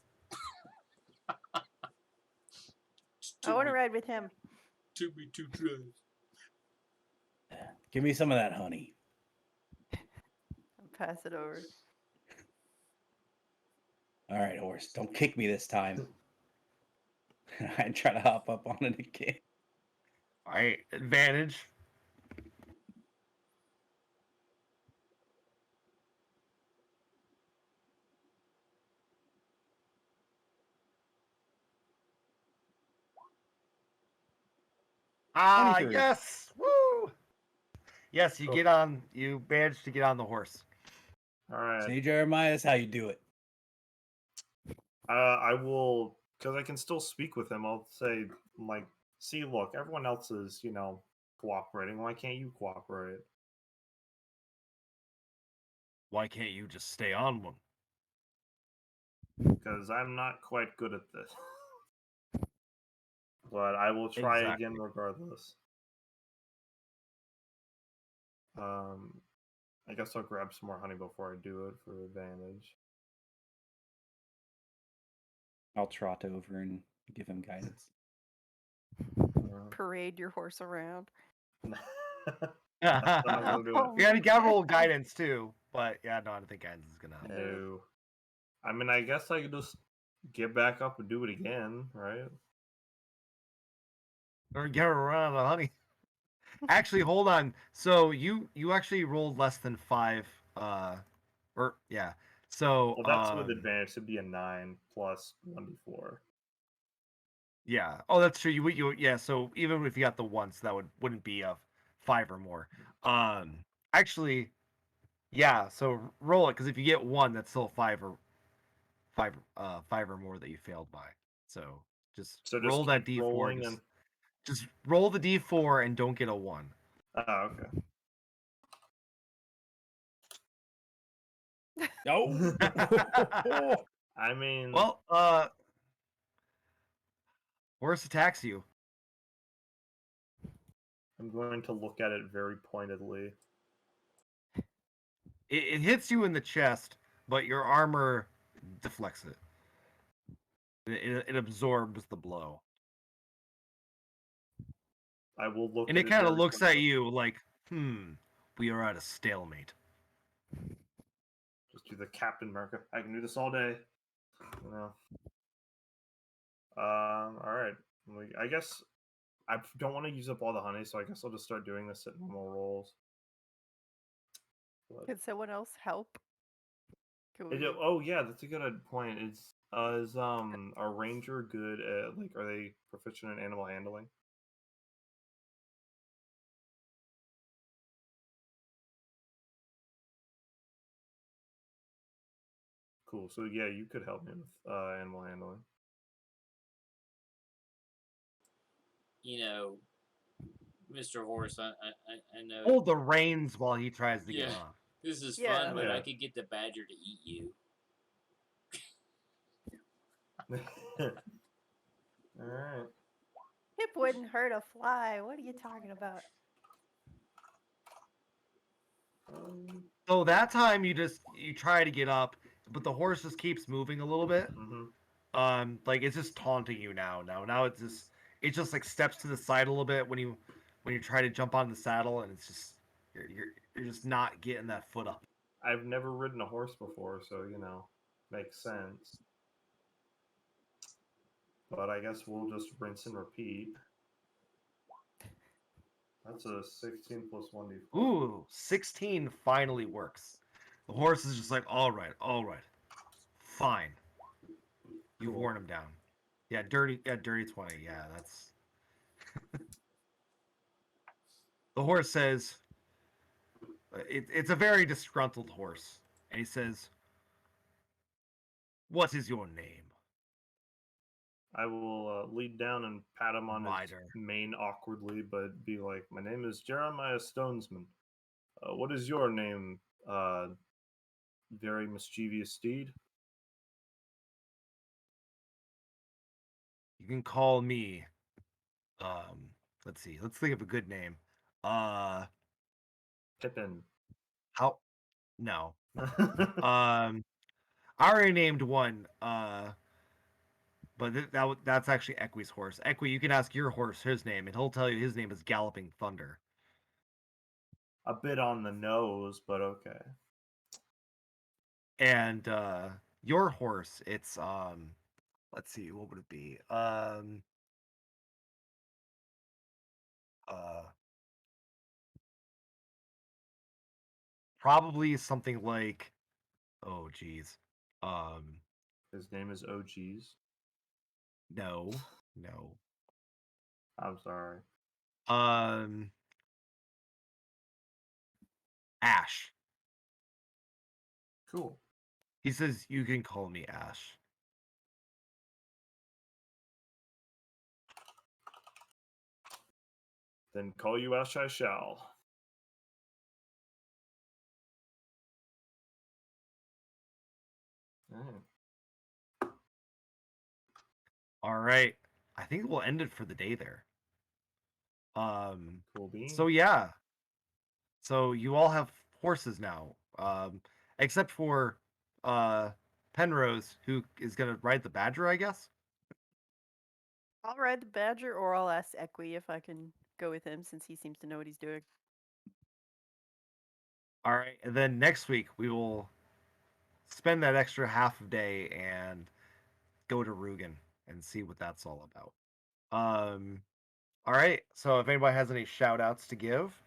I want to ride with him. Took me 2 tries. Give me some of that honey. I'll pass it over. All right, horse. Don't kick me this time. I try to hop up on it again. All right, advantage. Ah, 23. yes! Woo! Yes, you Oh. get on. You managed to get on the horse. All right. See, Jeremiah, that's how you do it. I will, because I can still speak with him. I'll say, like, see, look, everyone else is, cooperating. Why can't you cooperate? Why can't you just stay on one? Because I'm not quite good at this. But I will try Exactly. again regardless. I guess I'll grab some more honey before I do it for advantage. I'll trot over and give him guidance. Parade your horse around. That's not gonna do it. Oh, Yeah, you got to roll guidance too. But yeah, no, I don't think guidance is gonna help. No. I mean, I guess I could just get back up and do it again, right? Or get around the honey. Actually, hold on. So you actually rolled less than 5. Or yeah. So Well, that's with advantage. It'd be a 9 plus 1d4. yeah. Oh, that's true. You yeah. So even if you got the once, that wouldn't be a 5 or more. Actually, yeah. So roll it because if you get 1, that's still 5 or 5 or more that you failed by. So just roll that keep d4. rolling and Just roll the d4 and don't get a 1. oh, okay. No. I mean, Well, horse attacks you. I'm going to look at it very pointedly. It hits you in the chest, but your armor deflects it. It absorbs the blow. I will look And at it kind of very looks at pointedly. you like, we are at a stalemate. Just do the Captain America. I can do this all day. All right. I guess I don't want to use up all the honey, so I guess I'll just start doing this at normal rolls. But Could someone else help? oh yeah, that's a good point. Is a ranger good at are they proficient in animal handling? Cool. So yeah, you could help me with animal handling. Mr. Horse, I know. Hold the reins while he tries to get Yeah. off. This is Yeah. fun, but I Yeah. could get the badger to eat you. All right. Hip wouldn't hurt a fly. What are you talking about? So that time you try to get up, but the horse just keeps moving a little bit. Like it's just taunting you now. Now it just like steps to the side a little bit when you try to jump on the saddle, and it's just you're just not getting that foot up. I've never ridden a horse before, so makes sense. But I guess we'll just rinse and repeat. That's a 16 plus 1d4. Ooh, 16 finally works. The horse is just like, all right, fine. You've worn him down. Yeah, dirty 20. Yeah, that's. The horse says, it's a very disgruntled horse, and he says, "What is your name?" I will lead down and pat him on his Rider. mane awkwardly, but be like, "My name is Jeremiah Stonesman. What is your name, very mischievous steed?" You can call me. Um, let's see. Let's think of a good name. Uh, Pippin. how? No. I already named one. But that's actually Equi's horse. Equi, you can ask your horse his name, and he'll tell you his name is Galloping Thunder. A bit on the nose, but okay. And your horse, it's let's see, what would it be? Uh, probably something like, oh geez, um, His name is OG's. no, no, I'm sorry. um, Ash. Cool. He says you can call me Ash. Then call you Ash I shall. Mm, All right, I think we'll end it for the day there. cool beans. So yeah, so you all have horses now, except for uh, Penrose, who is gonna ride the Badger, I guess. I'll ride the Badger, or I'll ask Equi if I can go with him since he seems to know what he's doing. All right, and then next week we will spend that extra half a day and go to Rugen and see what that's all about. All right, so if anybody has any shout outs to give,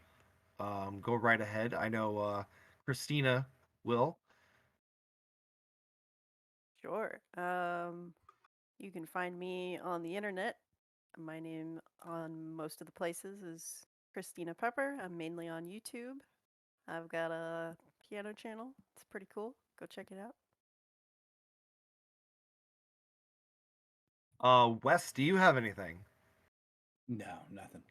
go right ahead. I know Christina will. Sure. You can find me on the internet. My name on most of the places is Christina Pepper. I'm mainly on YouTube. I've got a piano channel. It's pretty cool. Go check it out. Wes, do you have anything? No, nothing.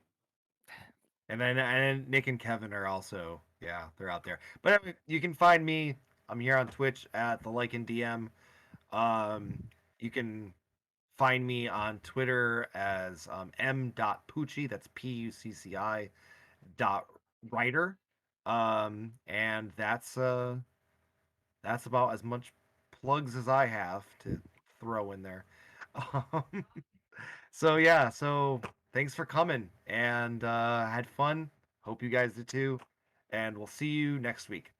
And then Nick and Kevin are also, yeah, they're out there. But I mean, you can find me. I'm here on Twitch at the Like and DM. You can find me on Twitter as m.pucci. That's Pucci dot writer. And that's about as much plugs as I have to throw in there. Um, so yeah, so thanks for coming and had fun. Hope you guys did too. And we'll see you next week.